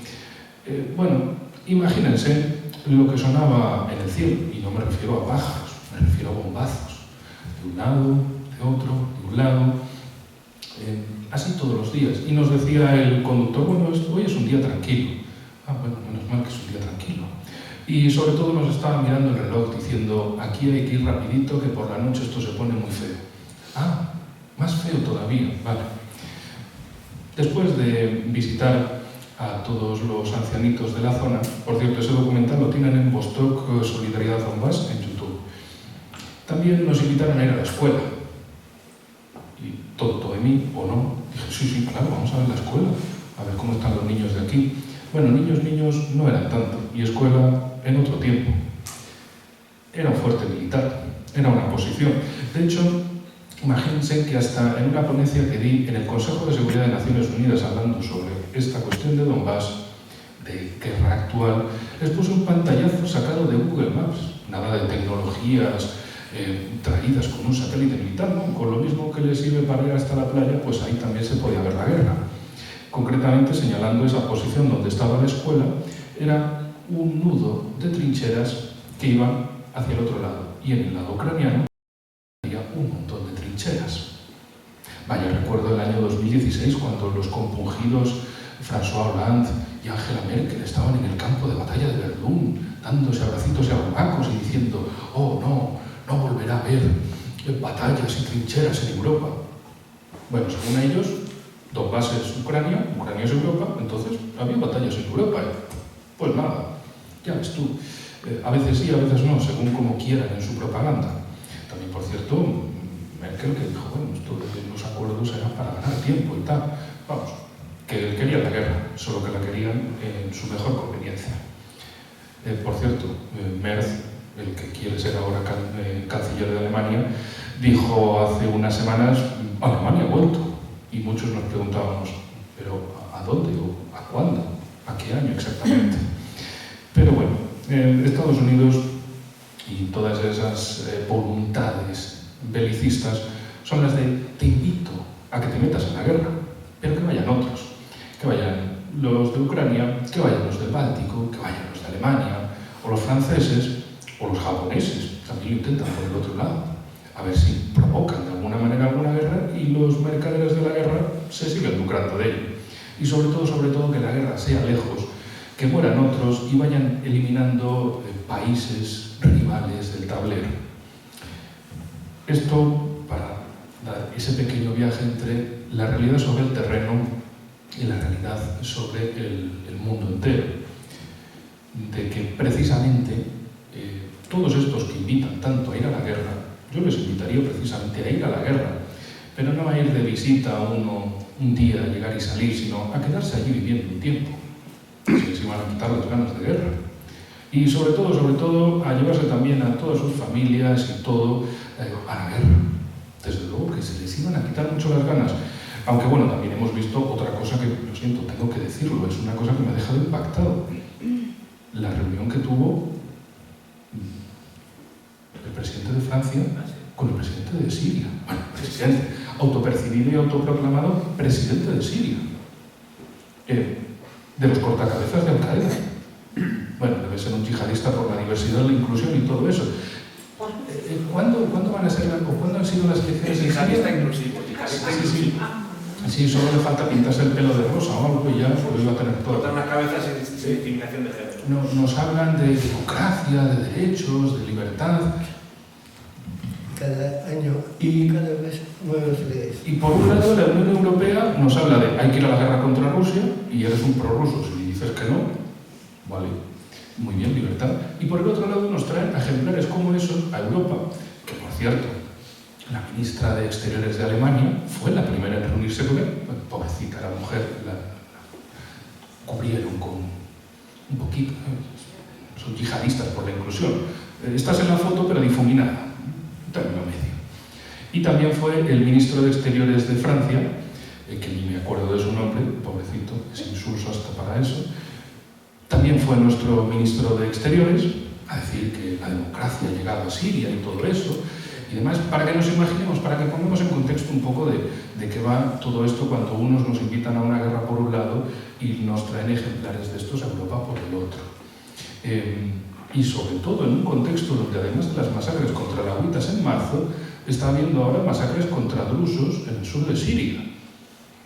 Bueno, imagínense lo que sonaba en el cielo, y no me refiero a pájaros, me refiero a bombazos, de un lado, de otro, de un lado, así todos los días. Y nos decía el conductor, bueno, hoy es un día tranquilo. Bueno, menos mal que es un día tranquilo. Y sobre todo nos estaba mirando el reloj diciendo, aquí hay que ir rapidito, que por la noche esto se pone muy feo. Más feo todavía, vale. Después de visitar a todos los ancianitos de la zona, por cierto, ese documental lo tienen en Vostok Solidaridad Donbass en YouTube. También nos invitaron a ir a la escuela. Y tonto de mí, o no, dije, sí, claro, vamos a ver la escuela, a ver cómo están los niños de aquí. Bueno, niños no eran tanto, y escuela en otro tiempo. Era un fuerte militar, era una posición. De hecho, imagínense que hasta en una ponencia que di en el Consejo de Seguridad de Naciones Unidas hablando sobre esta cuestión de Donbass, de guerra actual, les puse un pantallazo sacado de Google Maps, nada de tecnologías traídas con un satélite militar, ¿no? Con lo mismo que les sirve para ir hasta la playa, pues ahí también se podía ver la guerra. Concretamente, señalando esa posición donde estaba la escuela, era un nudo de trincheras que iban hacia el otro lado. Y en el lado ucraniano había un montón de trincheras. Vaya, recuerdo el año 2016 cuando los compungidos François Hollande y Angela Merkel estaban en el campo de batalla de Verdún, dándose abracitos y arrumacos y diciendo, oh no volverá a haber batallas y trincheras en Europa. Bueno, según ellos, Donbass es Ucrania, Ucrania es Europa, entonces había batallas en Europa. Pues nada, ya ves tú, a veces sí, a veces no, según como quieran en su propaganda. También, por cierto, Merkel que dijo, bueno, esto de los acuerdos era para ganar tiempo y tal. Vamos, que querían la guerra, solo que la querían en su mejor conveniencia. Por cierto, Merz, el que quiere ser ahora canciller de Alemania, dijo hace unas semanas, Alemania ha vuelto. Y muchos nos preguntábamos, ¿pero a dónde o a cuándo? ¿A qué año exactamente? Pero bueno, Estados Unidos y todas esas voluntades belicistas son las de te invito a que te metas en la guerra, pero que vayan otros, que vayan los de Ucrania, que vayan los del Báltico, que vayan los de Alemania, o los franceses, o los japoneses, también lo intentan por el otro lado, a ver si provocan de alguna manera alguna guerra y los mercaderes de la guerra se siguen lucrando de ello. Y sobre todo que la guerra sea lejos, que mueran otros y vayan eliminando países rivales del tablero. Esto para dar ese pequeño viaje entre la realidad sobre el terreno y la realidad sobre el mundo entero. De que precisamente todos estos que invitan tanto a ir a la guerra, yo les invitaría precisamente a ir a la guerra, pero no a ir de visita a uno un día, a llegar y salir, sino a quedarse allí viviendo un tiempo. Se les iban a quitar las ganas de guerra. Y sobre todo, a llevarse también a todas sus familias y todo a la guerra. Desde luego que se les iban a quitar mucho las ganas. Aunque bueno, también hemos visto otra cosa que, lo siento, tengo que decirlo, es una cosa que me ha dejado impactado. La reunión que tuvo el presidente de Francia con el presidente de Siria. Bueno, presidente, autopercibido y autoproclamado presidente de Siria. De los cortacabezas de Al-Qaeda. Bueno, debe ser un yihadista por la diversidad, la inclusión y todo eso. ¿Cuándo van a ser, o cuándo han sido las elecciones en Siria? Yihadista inclusivo. Sí, solo le falta pintarse el pelo de rosa o algo y ya lo iba a tener todo. Cortar las cabezas sin discriminación de género. Nos hablan de democracia, de derechos, de libertad. Cada año y cada vez nuevas leyes. Y por un lado, la Unión Europea nos habla de hay que ir a la guerra contra Rusia y eres un prorruso. Si dices que no, vale, muy bien, libertad. Y por el otro lado nos traen ejemplares como esos a Europa, que por cierto, la ministra de Exteriores de Alemania fue la primera en reunirse con él. Bueno, pobrecita, la mujer la cubrieron con un poquito. Son yihadistas por la inclusión. Estás en la foto pero difuminada. Término medio. Y también fue el ministro de Exteriores de Francia, que ni me acuerdo de su nombre, pobrecito, es insulso hasta para eso. También fue nuestro ministro de Exteriores a decir que la democracia ha llegado a Siria y todo eso. y demás, para que nos imaginemos, para que pongamos en contexto un poco de qué va todo esto cuando unos nos invitan a una guerra por un lado y nos traen ejemplares de estos a Europa por el otro. Y sobre todo en un contexto donde además de las masacres contra alawitas en marzo, está habiendo ahora masacres contra drusos en el sur de Siria.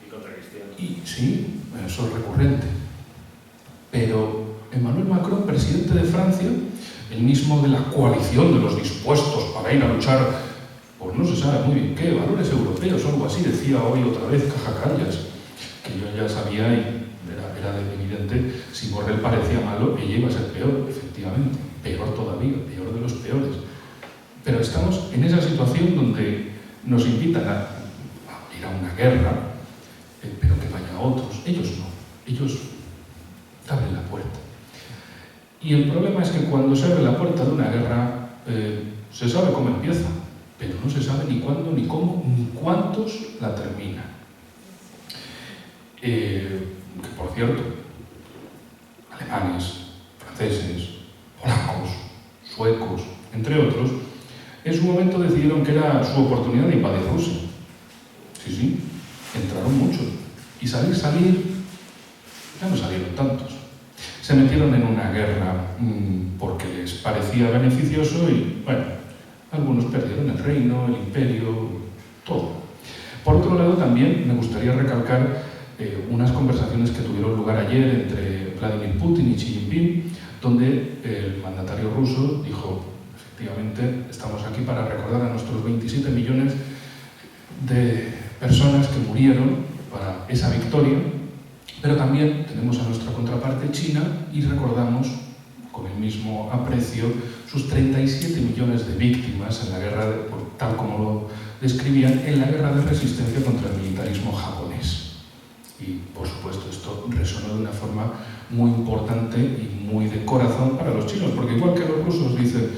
Y contra cristianos. Y sí, eso es recurrente. Pero Emmanuel Macron, presidente de Francia, el mismo de la coalición de los dispuestos para ir a luchar por no se sabe muy bien qué, valores europeos o algo así, decía hoy otra vez Caja-Callas, que yo ya sabía y era evidente, si Borrell parecía malo, ella iba a ser peor, efectivamente, peor todavía, peor de los peores. Pero estamos en esa situación donde nos invitan a ir a una guerra, pero que vayan a otros. Ellos no, ellos abren la puerta. Y el problema es que cuando se abre la puerta de una guerra, se sabe cómo empieza, pero no se sabe ni cuándo, ni cómo, ni cuántos la terminan. Que por cierto, alemanes, franceses, polacos, suecos, entre otros, en su momento decidieron que era su oportunidad de invadir Rusia. Sí, sí, entraron muchos. Y salir, ya no salieron tantos. Se metieron en una guerra porque les parecía beneficioso y, bueno, algunos perdieron el reino, el imperio, todo. Por otro lado, también me gustaría recalcar unas conversaciones que tuvieron lugar ayer entre Vladimir Putin y Xi Jinping, donde el mandatario ruso dijo, efectivamente, estamos aquí para recordar a nuestros 27 millones de personas que murieron para esa victoria, pero también tenemos a nuestra contraparte China y recordamos con el mismo aprecio sus 37 millones de víctimas en la guerra, tal como lo describían, en la guerra de resistencia contra el militarismo japonés. Y, por supuesto, esto resonó de una forma muy importante y muy de corazón para los chinos, porque igual que los rusos dicen,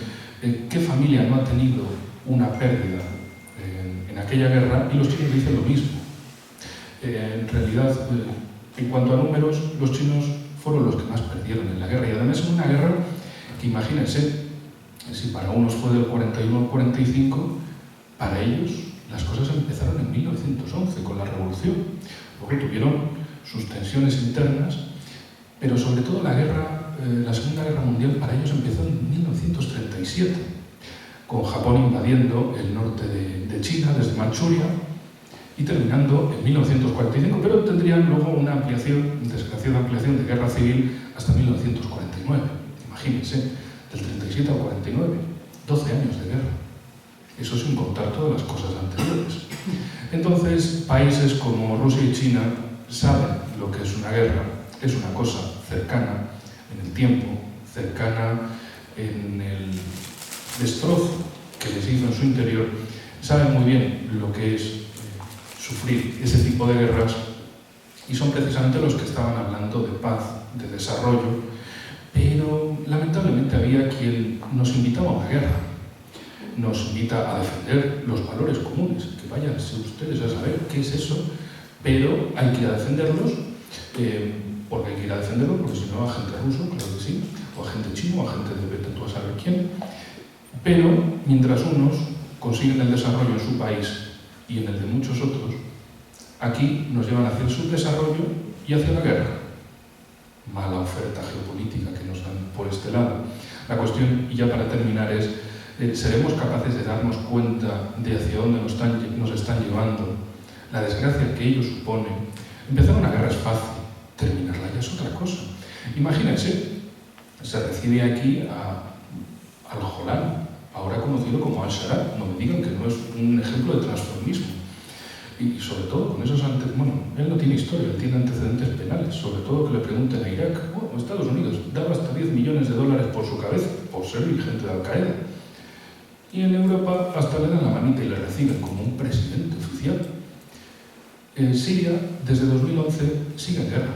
¿qué familia no ha tenido una pérdida en aquella guerra? Y los chinos dicen lo mismo. En realidad, en cuanto a números, los chinos fueron los que más perdieron en la guerra, y además en una guerra que, imagínense, si para unos fue del 41 al 45, para ellos las cosas empezaron en 1911 con la Revolución. Luego tuvieron sus tensiones internas, pero sobre todo la Segunda Guerra Mundial para ellos empezó en 1937, con Japón invadiendo el norte de China desde Manchuria y terminando en 1945, pero tendrían luego una desgraciada ampliación de guerra civil hasta 1949. Imagínense, del 37 al 49, 12 años de guerra. Eso sin contar todas las cosas anteriores. Entonces, países como Rusia y China saben lo que es una guerra, es una cosa cercana en el tiempo, cercana en el destrozo que les hizo en su interior, saben muy bien lo que es sufrir ese tipo de guerras y son precisamente los que estaban hablando de paz, de desarrollo, pero lamentablemente había quien nos invitaba a una guerra. Nos invita a defender los valores comunes, que váyanse ustedes a saber qué es eso, pero hay que ir a defenderlos, porque hay que ir a defenderlos, porque si no, agente ruso, claro que sí, o agente chino, o agente de vete tú a saber quién. Pero mientras unos consiguen el desarrollo en su país y en el de muchos otros, aquí nos llevan hacia el subdesarrollo y hacia la guerra. Mala oferta geopolítica que nos dan por este lado. La cuestión, y ya para terminar, es ¿seremos capaces de darnos cuenta de hacia dónde nos están llevando? La desgracia que ello supone. Empezar una guerra es fácil, terminarla ya es otra cosa. Imagínense, se recibe aquí al Jolán, ahora conocido como Al-Shabaab. No me digan que no es un ejemplo de transformismo. Y sobre todo con esos antecedentes, bueno, él no tiene historia, él tiene antecedentes penales, sobre todo que le pregunten a Irak, o Estados Unidos, daba hasta $10 millones por su cabeza, por ser dirigente de Al-Qaeda. Y en Europa hasta le dan la manita y le reciben como un presidente oficial. En Siria, desde 2011, sigue en guerra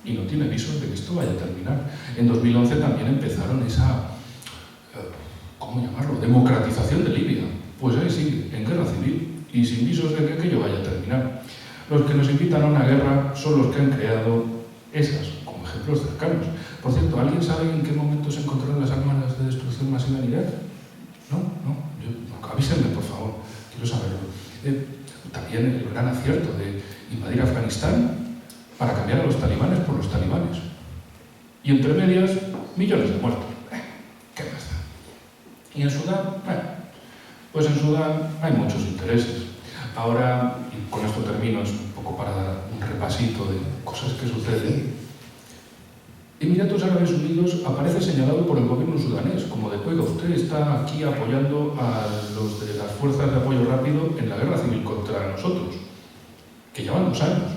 y no tiene visos de que esto vaya a terminar. En 2011 también empezaron esa, ¿cómo llamarlo?, democratización de Libia. Pues ahí sigue, en guerra civil y sin visos de que aquello vaya a terminar. Los que nos invitan a una guerra son los que han creado esas, como ejemplos cercanos. Por cierto, ¿alguien sabe en qué momento se encontraron las armas de destrucción masiva en Irak? No, avísenme, por también el gran acierto de invadir Afganistán para cambiar a los talibanes por los talibanes. Y entre medias, millones de muertos. ¿Qué más da? Y en Sudán, pues en Sudán hay muchos intereses. Ahora, y con esto termino, es un poco para dar un repasito de cosas que suceden. Emiratos Árabes Unidos aparece señalado por el gobierno sudanés, como de, oiga, usted está aquí apoyando a los de las fuerzas de apoyo rápido en la guerra civil contra nosotros, que llevan 2 años.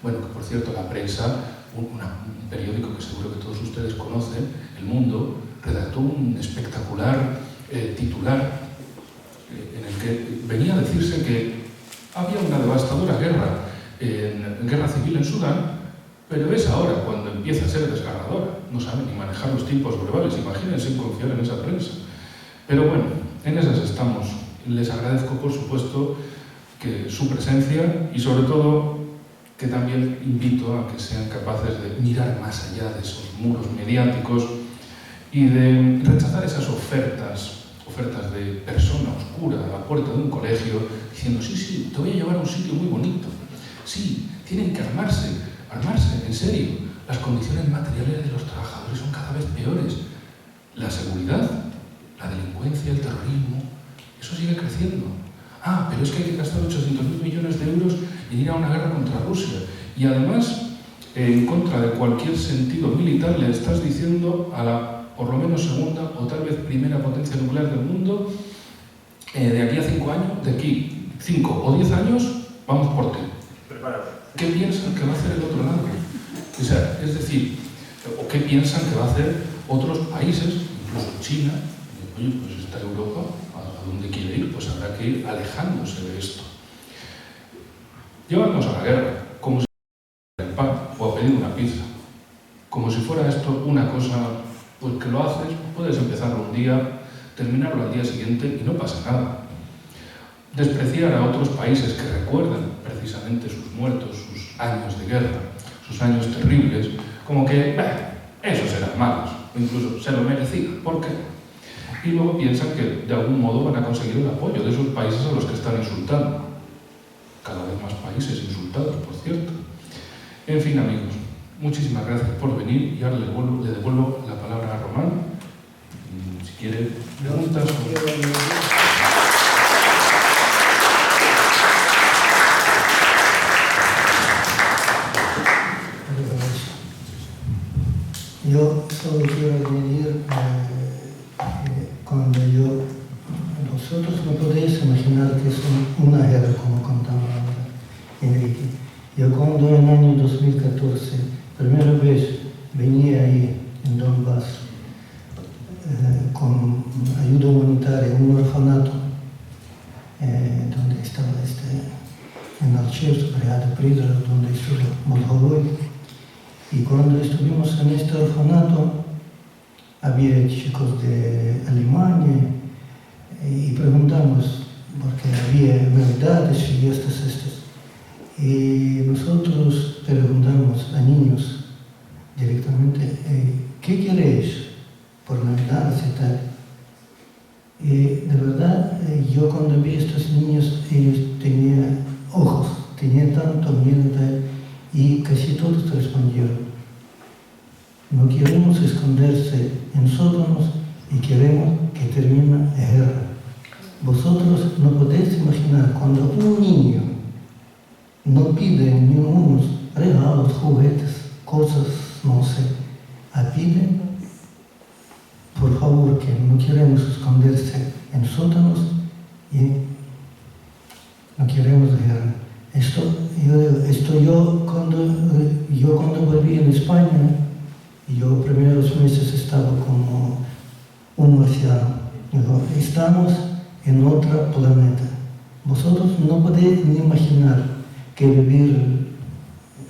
Bueno, que por cierto, la prensa, un periódico que seguro que todos ustedes conocen, El Mundo, redactó un espectacular titular en el que venía a decirse que había una devastadora guerra civil en Sudán, pero es ahora cuando empieza a ser desgarradora. No saben ni manejar los tiempos verbales, imagínense confiar en esa prensa. Pero bueno, en esas estamos. Les agradezco, por supuesto, que su presencia y sobre todo que también invito a que sean capaces de mirar más allá de esos muros mediáticos y de rechazar esas ofertas de persona oscura a la puerta de un colegio diciendo, sí, te voy a llevar a un sitio muy bonito. Sí, tienen que armarse, en serio. Las condiciones materiales de los trabajadores son cada vez peores. La seguridad, la delincuencia, el terrorismo, eso sigue creciendo. Pero es que hay que gastar 800.000 millones de euros en ir a una guerra contra Rusia. Y además, en contra de cualquier sentido militar, le estás diciendo a la por lo menos segunda o tal vez primera potencia nuclear del mundo, de aquí a 5 años, de aquí 5 o 10 años, vamos por ti. Prepárate. ¿Qué piensan que va a hacer el otro lado? O sea, es decir, ¿o qué piensan que va a hacer otros países, incluso China? Oye, pues está Europa, ¿a dónde quiere ir? Pues habrá que ir alejándose de esto. Llevarnos a la guerra, como si fuera el pan o a pedir una pizza. Como si fuera esto una cosa, pues que lo haces, puedes empezarlo un día, terminarlo al día siguiente y no pasa nada. Despreciar a otros países que recuerdan precisamente sus muertos, sus años de guerra, sus años terribles, como que, esos eran malos, o incluso se lo merecían. ¿Por qué? Y luego piensan que de algún modo van a conseguir el apoyo de esos países a los que están insultando. Cada vez más países insultados, por cierto. En fin, amigos, muchísimas gracias por venir y ahora le devuelvo la palabra a Román. Si quiere preguntas Yo solo quiero añadir cuando vosotros no podéis imaginar que es una guerra, como contaba Enrique. Yo cuando en el año 2014, primera vez venía ahí en Donbass con ayuda humanitaria, un orfanato, donde estaba en Alchevsk, Brigada Prydra, donde estuvo Moldovoy. Y cuando estuvimos en este orfanato, había chicos de Alemania y preguntamos, porque había novedades, fiestas estas. Y nosotros preguntamos a niños directamente, ¿qué queréis por Navidades y tal? Y de verdad, yo cuando vi a estos niños, ellos tenían ojos, tenían tanto miedo y tal. Y casi todos respondieron, no queremos esconderse en sótanos y queremos que termine la guerra. Vosotros no podéis imaginar cuando un niño no pide ni unos regalos, juguetes, cosas, no sé, pide, por favor, que no queremos esconderse en sótanos y no queremos guerra. Yo cuando volví en España, yo primeros meses estaba como un marciano. Digo, estamos en otro planeta. Vosotros no podéis ni imaginar que vivir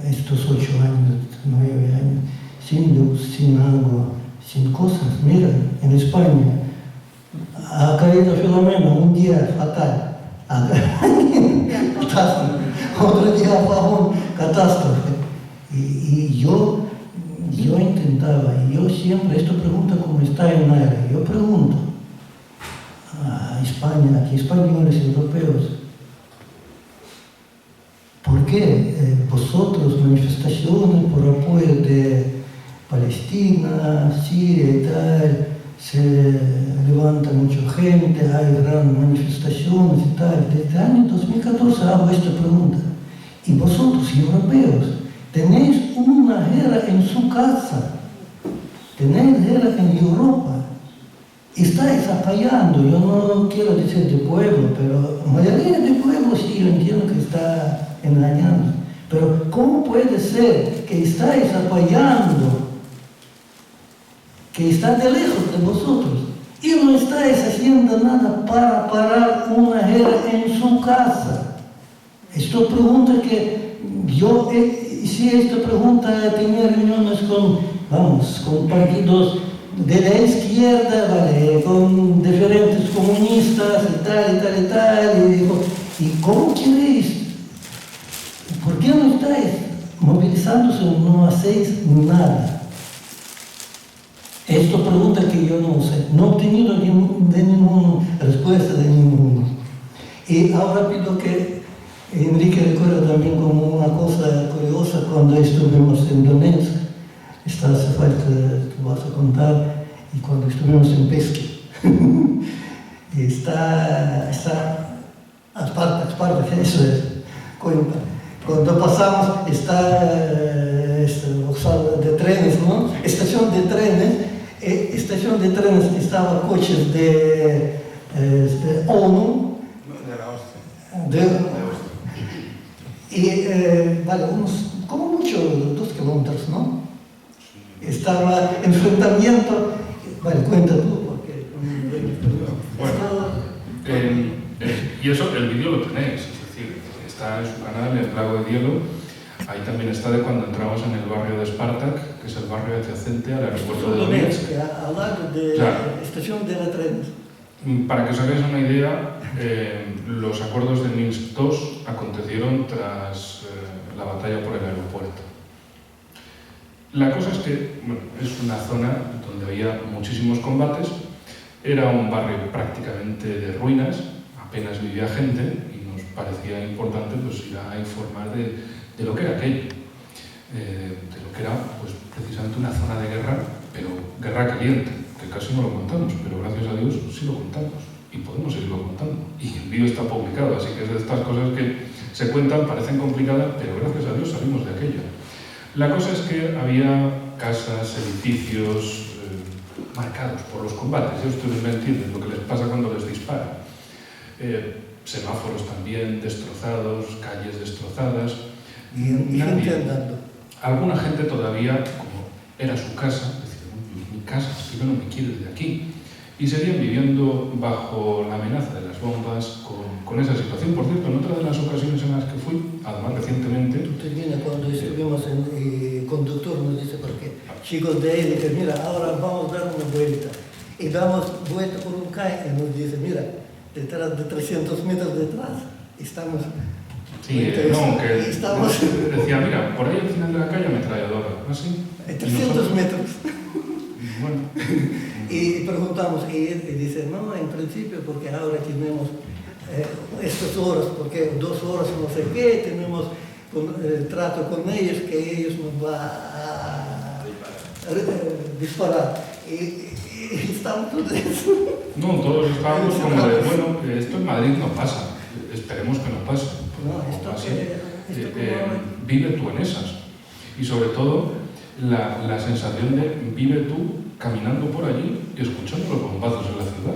estos 8 años, 9 años, sin luz, sin agua, sin cosas. Mira, en España ha caído Filomena un día fatal. Otro día apagón, catástrofe. Y yo intentaba, y yo siempre, esta pregunta como está en el aire, yo pregunto a España, aquí españoles, europeos, qué vosotros manifestaciones por apoyo de Palestina, Siria y tal, se levanta mucha gente, hay gran manifestaciones y tal? Desde el año 2014 hago esta pregunta. Y vosotros, europeos, tenéis una guerra en su casa, tenéis guerra en Europa, estáis apoyando, yo no quiero decir de pueblo, pero la mayoría de pueblos sí, yo entiendo que está engañando. Pero ¿cómo puede ser que estáis apoyando, que está de lejos de vosotros, y no estáis haciendo nada para parar una guerra en su casa? Esta pregunta que yo hice, esta pregunta tenía reuniones con partidos de la izquierda, ¿vale? Con diferentes comunistas y tal, y digo, ¿y cómo queréis? ¿Por qué no estáis movilizándose, no hacéis nada? Esta pregunta que yo no sé, no he obtenido ninguna respuesta de ninguno. Y ahora pido que Enrique recuerda también como una cosa curiosa cuando estuvimos en Donetsk. Esta hace falta, te vas a contar, y cuando estuvimos en Pesca. Y está aparte, eso es, cuenta. Cuando pasamos, está de trenes, ¿no? Estación de trenes, estaba coches de ONU. De la OSCE. Y, vale, como mucho, 2 kilómetros, ¿no? Estaba enfrentamiento. Vale, cuenta tú, porque... Y eso, el vídeo lo tenéis, es decir, está en su canal, El Lago de Hielo. Ahí también está de cuando entramos en el barrio de Spartak, que es el barrio adyacente al aeropuerto de Donetsk. Al lado de la estación de trenes. Para que os hagáis una idea, los acuerdos de Minsk II acontecieron tras la batalla por el aeropuerto. La cosa es que es una zona donde había muchísimos combates, era un barrio prácticamente de ruinas, apenas vivía gente y nos parecía importante pues, ir a informar de lo que era aquello, de lo que era pues, precisamente una zona de guerra, pero guerra caliente, que casi no lo contamos, pero gracias a Dios sí lo contamos y podemos seguirlo contando. Y el vídeo está publicado, así que es de estas cosas que se cuentan, parecen complicadas, pero gracias a Dios salimos de aquello. La cosa es que había casas, edificios marcados por los combates, y ustedes me entienden lo que les pasa cuando les disparan. Semáforos también destrozados, calles destrozadas. Y gente andando. Alguna gente todavía, como era su casa, decía, mi casa, yo no me quiero ir de aquí. Y seguían viviendo bajo la amenaza de las bombas con esa situación. Por cierto, en otra de las ocasiones en las que fui, además recientemente... Tú terminas cuando estuvimos en el conductor nos dice, porque chicos de ahí dicen, mira, ahora vamos a dar una vuelta. Y damos vuelta por un calle y nos dice, mira, detrás de 300 metros detrás estamos... Sí, no, que estamos... decía, mira, por ahí al final de la calle ametralladora, ¿así? 300 metros. Bueno. Y preguntamos, y dice, no, en principio, porque ahora tenemos estas horas, porque 2 horas no sé qué, tenemos trato con ellos, que ellos nos van a disparar. Y estamos todos eso. No, todos estábamos como de, bueno, esto en Madrid no pasa, esperemos que no pase. No, esto así, como... vive tú en esas. Y sobre todo, la sensación de vive tú caminando por allí y escuchando los bombazos en la ciudad.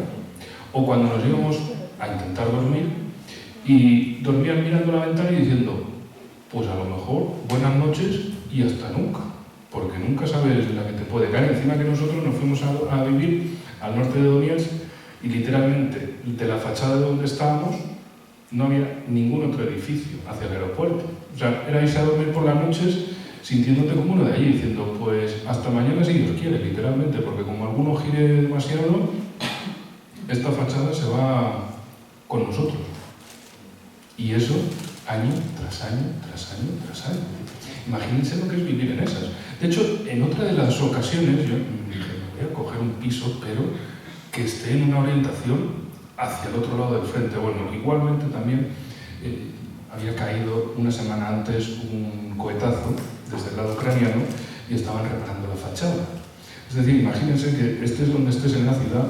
O cuando nos íbamos a intentar dormir y dormían mirando la ventana y diciendo, pues a lo mejor buenas noches y hasta nunca, porque nunca sabes la que te puede caer. Encima que nosotros nos fuimos a vivir al norte de Donetsk y literalmente de la fachada de donde estábamos no había ningún otro edificio hacia el aeropuerto. O sea, era irse a dormir por las noches sintiéndote como uno de allí, diciendo, pues hasta mañana si Dios quiere, literalmente, porque como alguno gire demasiado, esta fachada se va con nosotros. Y eso, año tras año, tras año, tras año. Imagínense lo que es vivir en esas. De hecho, en otra de las ocasiones, yo dije, me voy a coger un piso, pero que esté en una orientación hacia el otro lado del frente. Bueno, igualmente también había caído una semana antes un cohetazo desde el lado ucraniano y estaban reparando la fachada. Es decir, imagínense que estés donde estés en la ciudad,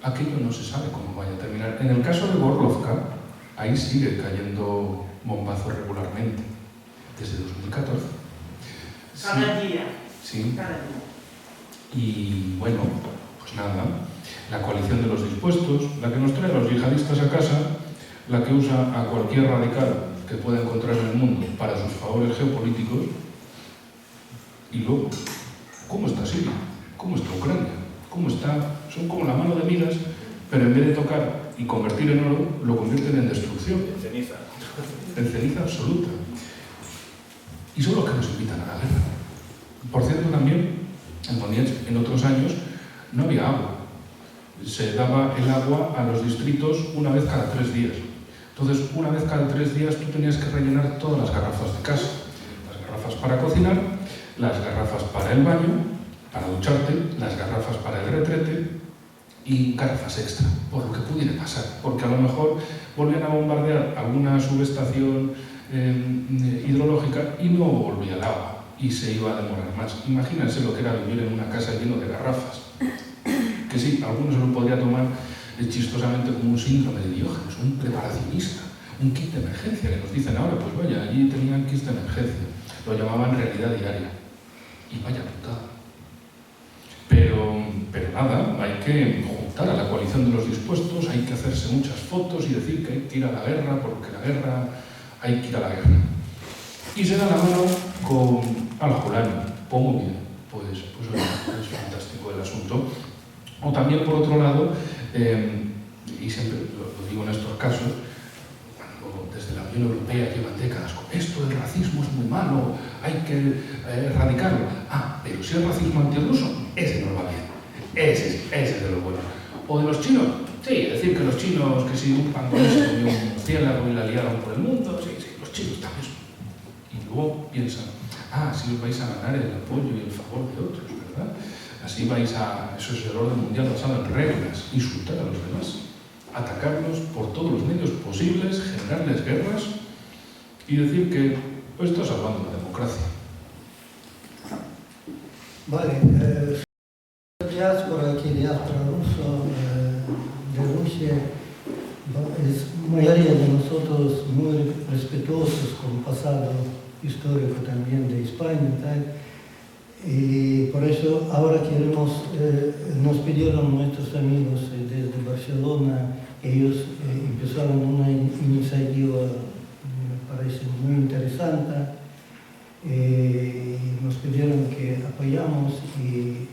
aquello no se sabe cómo vaya a terminar. En el caso de Gorlovka, ahí sigue cayendo bombazos regularmente, desde 2014. Cada día. Sí. Cada día. Y bueno, pues nada, la coalición de los dispuestos, la que nos trae a los yihadistas a casa, la que usa a cualquier radical que pueda encontrar en el mundo para sus favores geopolíticos. Y luego, ¿cómo está Siria? ¿Cómo está Ucrania? ¿Cómo está? Son como la mano de Midas, pero en vez de tocar y convertir en oro, lo convierten en destrucción. En ceniza. En ceniza absoluta. Y son los que nos invitan a la guerra. Por cierto, también, en Donetsk, en otros años, no había agua. Se daba el agua a los distritos una vez cada 3 días. Entonces, una vez cada 3 días tú tenías que rellenar todas las garrafas de casa. Las garrafas para cocinar, las garrafas para el baño, para ducharte, las garrafas para el retrete y garrafas extra, por lo que pudiera pasar. Porque a lo mejor volvían a bombardear alguna subestación hidrológica y no volvía el agua y se iba a demorar más. Imagínense lo que era vivir en una casa lleno de garrafas. Que sí, algunos se lo podría tomar chistosamente como un síndrome de Diógenes, un preparacionista, un kit de emergencia, que nos dicen ahora, pues vaya, allí tenían kits de emergencia, lo llamaban realidad diaria. Y vaya putada. Pero nada, hay que juntar a la coalición de los dispuestos, hay que hacerse muchas fotos y decir que hay que ir a la guerra, porque la guerra, hay que ir a la guerra. Y se da la mano con Al-Jolani, pues muy bien, pues oye, es fantástico el asunto. O también, por otro lado, y siempre lo digo en estos casos, cuando desde la Unión Europea llevan décadas con esto, el racismo es muy malo, hay que erradicarlo. Ah, pero si es racismo antirruso, ese no va bien. Ese es de lo bueno. O de los chinos, sí, decir que los chinos, que si un pangolín se comió un murciélago y la liaron por el mundo, sí, los chinos también. Y luego piensan, si os vais a ganar el apoyo y el favor de otros, ¿verdad? Así vais a, eso es el orden mundial basado en reglas, insultar a los demás, atacarlos por todos los medios posibles, generarles guerras y decir que esto es salvando la democracia. Vale, diáspora, aquí diáspora ruso, de Rusia, es mayoría de nosotros muy respetuosos con el pasado histórico también de España, tal. Y por eso ahora queremos, nos pidieron nuestros amigos desde Barcelona, ellos empezaron una iniciativa, me parece muy interesante, nos pidieron que apoyamos y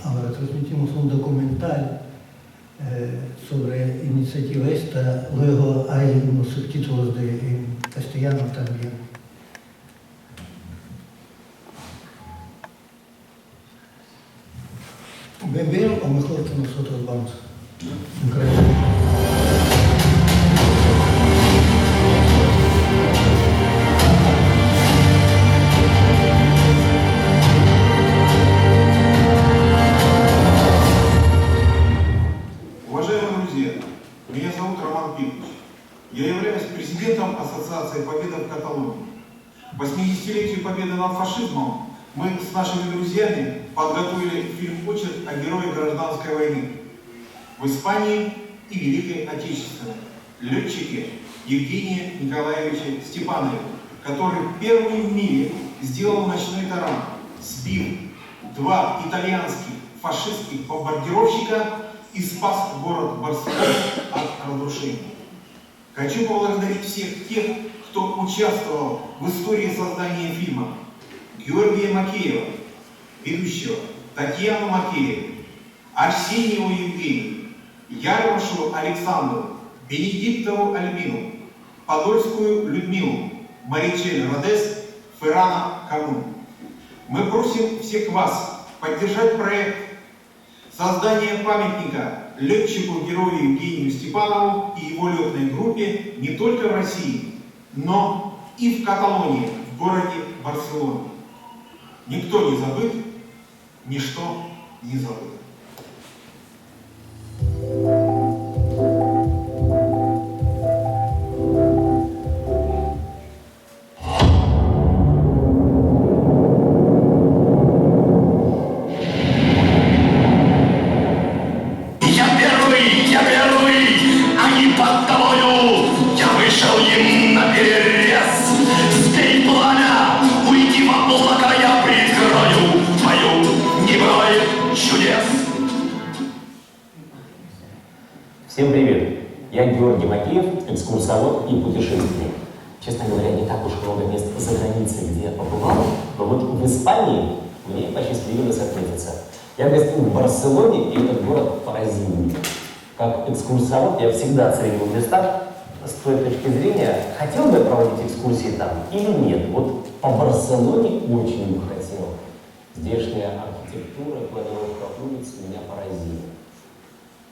ahora transmitimos un documental sobre iniciativa esta, luego hay unos subtítulos en castellano también. ¿Ven bien o mejor que nosotros vamos? Уважаемые друзья, меня зовут Роман Петрович. Я являюсь президентом Ассоциации «Победа в Каталонии». К 80-летию победы над фашизмом мы с нашими друзьями подготовили фильм «Очерк о герое гражданской войны» в Испании и Великой Отечественной. Летчике Евгения Николаевича Степанове, который первый в мире сделал ночной таран, сбив 2 итальянских фашистских бомбардировщика и спас город Барселону от разрушения. Хочу поблагодарить всех тех, кто участвовал в истории создания фильма. Георгия Макеева, ведущего, Татьяну Макееву, Арсеньеву Евгению, Ярмашу Александру, Бенедиктову Альбину, Подольскую Людмилу, Маричель Родес, Феррана Каму. Мы просим всех вас поддержать проект создания памятника летчику-герою Евгению Степанову и его летной группе не только в России, но и в Каталонии, в городе Барселоне. Никто не забыт, ничто не забыто. Но пока я прикрою мою, не бывает чудес. Всем привет! Я Георгий Макеев, экскурсовод и путешественник. Честно говоря, не так уж много мест за границей, где я побывал, но вот в Испании мне посчастливилось отметиться. Я гостил в Барселоне, и этот город поразил меня. Как экскурсовод я всегда ценил места с той точки зрения, хотел бы я проводить экскурсии там или нет. Вот по Барселоне очень бы хотел. Здешняя архитектура, планировка улиц меня поразила.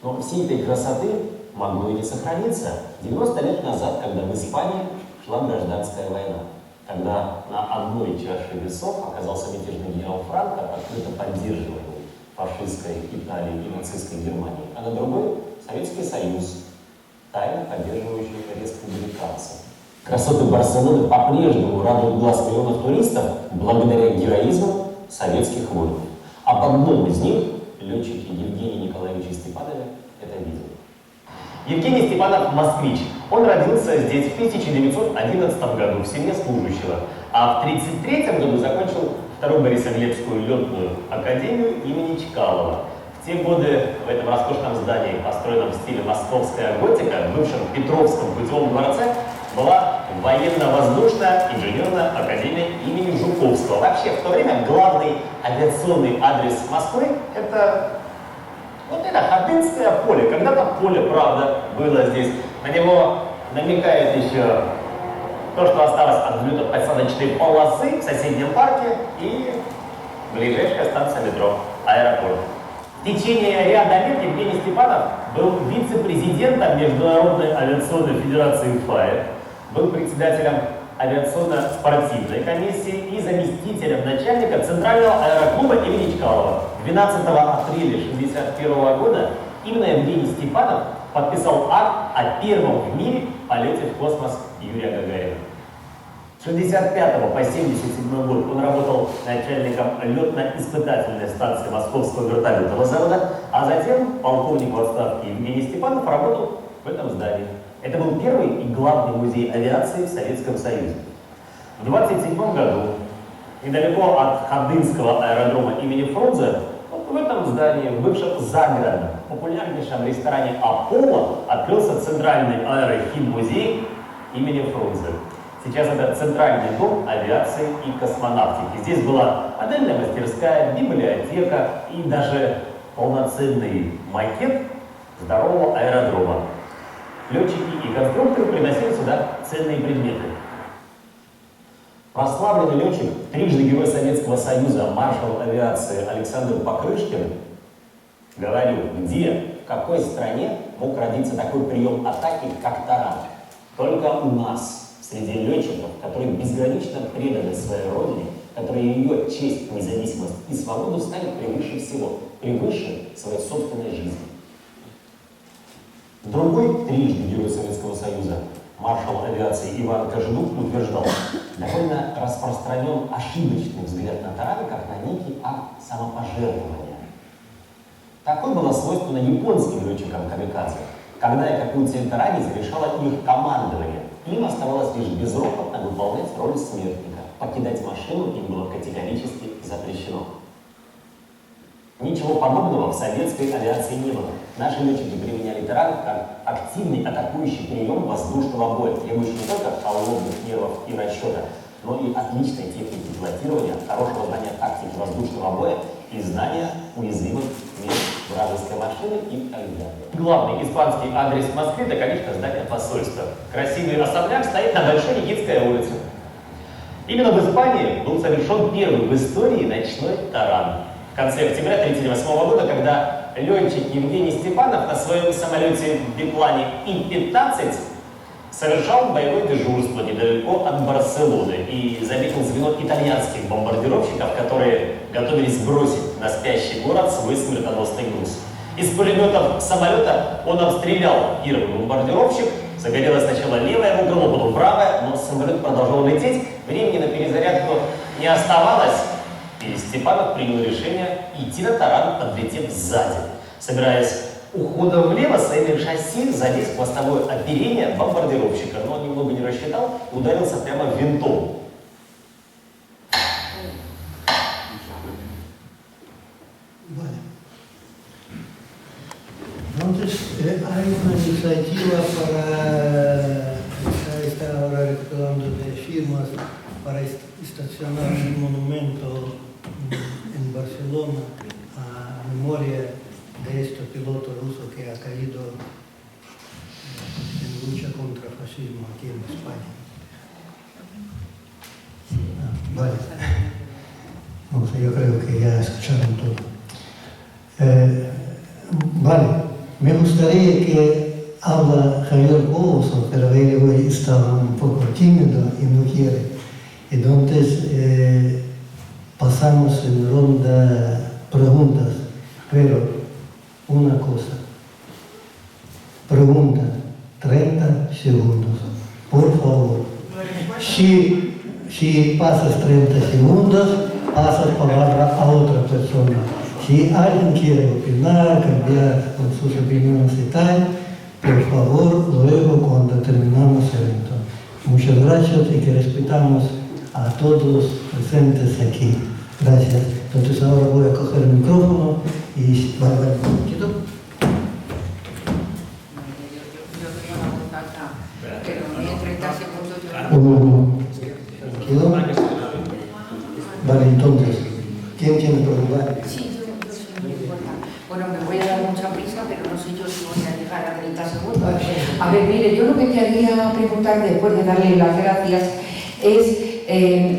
Но всей этой красоты могло и не сохраниться 90 лет назад, когда в Испании шла гражданская война. Когда на одной чаше весов оказался мятежный генерал Франко, открыто поддерживаемый фашистской Италией и нацистской Германией, а на другой — Советский Союз, тайно поддерживающий республиканцев. Красоты Барселоны по-прежнему радуют глаз миллионов туристов благодаря героизму советских воинов. Об одном из них летчики Евгений Николаевича Степанове это видел. Евгений Степанов — москвич. Он родился здесь в 1911 году в семье служащего, а в 1933 году закончил Вторую Борисоглебскую летную академию имени Чкалова. В те годы в этом роскошном здании, построенном в стиле московская готика, в бывшем Петровском путевом дворце, была военно-воздушная инженерная академия имени Жуковского. Вообще, в то время главный авиационный адрес Москвы — это вот это Ходынское поле. Когда-то поле, правда, было здесь. На него намекает еще то, что осталось от взлетно-посадочной полосы в соседнем парке и ближайшая станция метро, аэропорт. В течение ряда лет Евгений Степанов был вице-президентом Международной авиационной федерации ФАЭ, был председателем авиационно-спортивной комиссии и заместителем начальника Центрального аэроклуба имени Чкалова. 12 апреля 1961 года именно Евгений Степанов подписал акт о первом в мире полете в космос Юрия Гагарина. С 1965 по 1977 год он работал начальником летно-испытательной станции Московского вертолетного завода, а затем полковник в отставке Евгений Степанов работал в этом здании. Это был первый и главный музей авиации в Советском Союзе. В 1927 году, недалеко от Ходынского аэродрома имени Фрунзе, в этом здании, в бывшем загородном, популярнейшем ресторане «Аполло» открылся Центральный аэрохиммузей имени Фрунзе. Сейчас это Центральный дом авиации и космонавтики. Здесь была модельная мастерская, библиотека и даже полноценный макет здорового аэродрома. Летчики и конструкторы приносили сюда ценные предметы. Прославленный летчик, трижды Герой Советского Союза, маршал авиации Александр Покрышкин говорил, где, в какой стране мог родиться такой прием атаки, как таран. Только у нас, среди летчиков, которые безгранично преданы своей родине, которые ее честь, независимость и свободу ставят превыше всего, превыше своей собственной жизни. Другой трижды Герой Советского Союза, маршал авиации Иван Кожедуб, утверждал, довольно распространен ошибочный взгляд на тараны, как на некий акт самопожертвования. Такое было свойственно японским летчикам камикадзе. Когда и какую цель таранить, решало их командование. Им оставалось лишь безропотно выполнять роль смертника. Покидать машину им было категорически запрещено. Ничего подобного в советской авиации не было. Наши летчики применяли таран как активный атакующий прием воздушного боя, требующий не только холодных нервов и расчета, но и отличной техники пилотирования, хорошего знания тактики воздушного боя и знания уязвимых мест вражеской машины и так далее. Главный испанский адрес в Москве — это, конечно, здание посольства. Красивый особняк стоит на Большой Никитской улице. Именно в Испании был совершен первый в истории ночной таран. В конце октября 1938 года, когда летчик Евгений Степанов на своем самолете биплане И-15 совершал боевое дежурство недалеко от Барселоны и заметил звено итальянских бомбардировщиков, которые готовились бросить на спящий город свой смертоносный груз. Из пулеметов самолета он обстрелял первый бомбардировщик, загорелась сначала левая его крыло, потом правая, но самолет продолжал лететь, времени на перезарядку не оставалось, и Степанов принял решение идти на таран, подлетев сзади, собираясь уходом влево своими шасси задеть в хвостовое оперение бомбардировщика, но он немного не рассчитал и ударился прямо винтом. hay una iniciativa para, está ahora recopilando de firmas para estacionar un monumento en Barcelona a memoria de este piloto ruso que ha caído en lucha contra el fascismo aquí en España. Vale. No sé, yo creo que ya escucharon todo. Vale, me gustaría que habla Javier Bozo, pero él hoy está un poco tímido y no quiere. Entonces pasamos en ronda preguntas, pero una cosa. Pregunta, 30 segundos, por favor. Si pasas 30 segundos, pasas palabra a otra persona. Si alguien quiere opinar, cambiar con sus opiniones y tal, por favor, luego cuando terminamos el evento. Muchas gracias y que respetamos a todos presentes aquí. Gracias. Entonces ahora voy a coger el micrófono y vale, un poquito. Pero no 30 segundos. ¿Tranquilo? Vale, entonces, ¿quién tiene pregunta? Sí, yo no importa. Bueno, me voy a dar mucha prisa, pero no sé yo si voy a llegar a 30 segundos. A ver, mire, yo lo que quería preguntar después de darle las gracias es,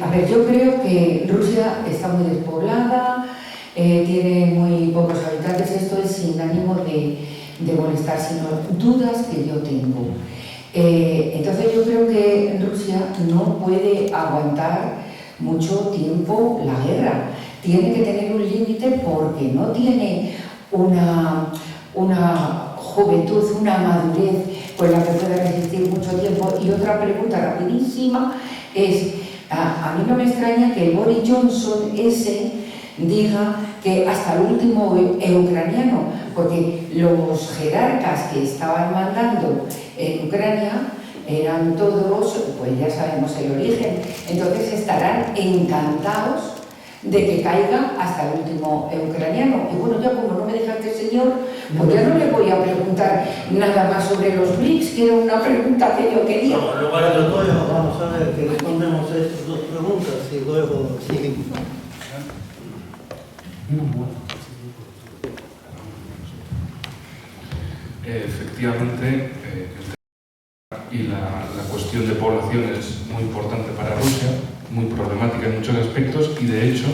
a ver, yo creo que Rusia está muy despoblada, tiene muy pocos habitantes, esto es sin ánimo de molestar, sino dudas que yo tengo. Entonces yo creo que Rusia no puede aguantar mucho tiempo la guerra. Tiene que tener un límite porque no tiene una juventud, una madurez con la que pueda resistir mucho tiempo. Y otra pregunta rapidísima es, a mí no me extraña que Boris Johnson diga que hasta el último ucraniano, porque los jerarcas que estaban mandando en Ucrania eran todos, pues ya sabemos el origen, entonces estarán encantados de que caiga hasta el último ucraniano. Y bueno, ya como no me deja este señor, pues ya no le voy a preguntar nada más sobre los BRICS, que era una pregunta que yo quería. Vamos a ver que respondemos a estas dos preguntas y luego seguimos. Efectivamente, y la cuestión de población es muy importante para Rusia, muy problemática en muchos aspectos y de hecho,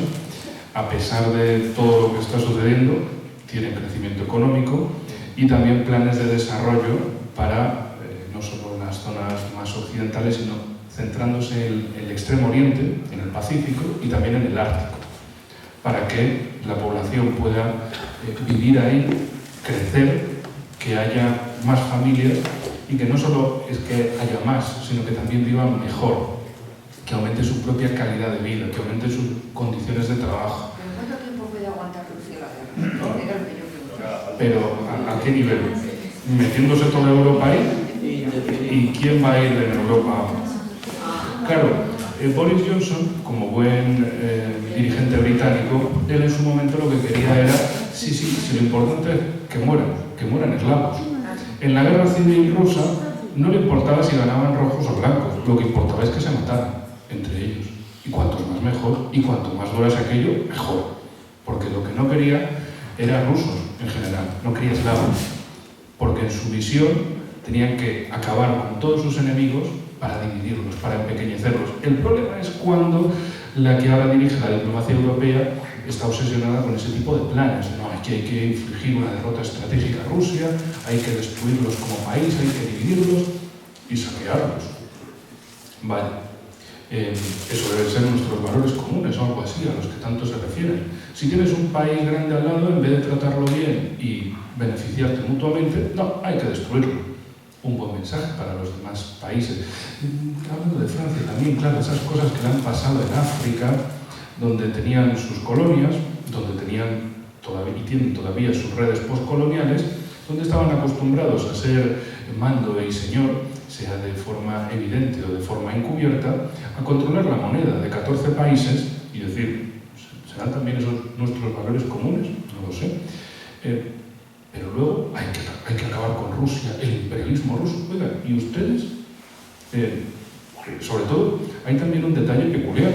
a pesar de todo lo que está sucediendo, tiene crecimiento económico y también planes de desarrollo para no solo en las zonas más occidentales, sino centrándose en el extremo oriente, en el Pacífico y también en el Ártico, para que la población pueda vivir ahí, crecer, que haya más familias y que no solo es que haya más, sino que también vivan mejor, que aumente su propia calidad de vida, que aumente sus condiciones de trabajo. ¿Pero cuánto tiempo puede aguantar Rusia la guerra? Era lo que yo preguntaba. Pero ¿a qué nivel? ¿Metiéndose toda Europa ahí? ¿Y quién va a ir en Europa? Claro, Boris Johnson, como buen dirigente británico, él en su momento lo que quería era, sí, lo importante es que mueran eslavos. En la guerra civil rusa no le importaba si ganaban rojos o blancos, lo que importaba es que se mataran entre ellos. Y cuantos más mejor, y cuanto más durase aquello, mejor. Porque lo que no quería era rusos en general, no quería eslavos. Porque en su visión tenían que acabar con todos sus enemigos para dividirlos, para empequeñecerlos. El problema es cuando la que ahora dirige la diplomacia europea está obsesionada con ese tipo de planes. No, aquí hay que infligir una derrota estratégica a Rusia, hay que destruirlos como país, hay que dividirlos y saquearlos. Vale. Eso deben ser nuestros valores comunes o algo así, a los que tanto se refieren. Si tienes un país grande al lado, en vez de tratarlo bien y beneficiarte mutuamente, no, hay que destruirlo. Un buen mensaje para los demás países. Hablando de Francia también, claro, esas cosas que le han pasado en África, donde tenían sus colonias, donde tenían y tienen todavía sus redes postcoloniales, donde estaban acostumbrados a ser mando y señor, sea de forma evidente o de forma encubierta, a controlar la moneda de 14 países y decir, ¿serán también esos nuestros valores comunes? No lo sé. Pero luego hay que acabar con Rusia, el imperialismo ruso. Oigan, ¿y ustedes? Sobre todo, hay también un detalle peculiar.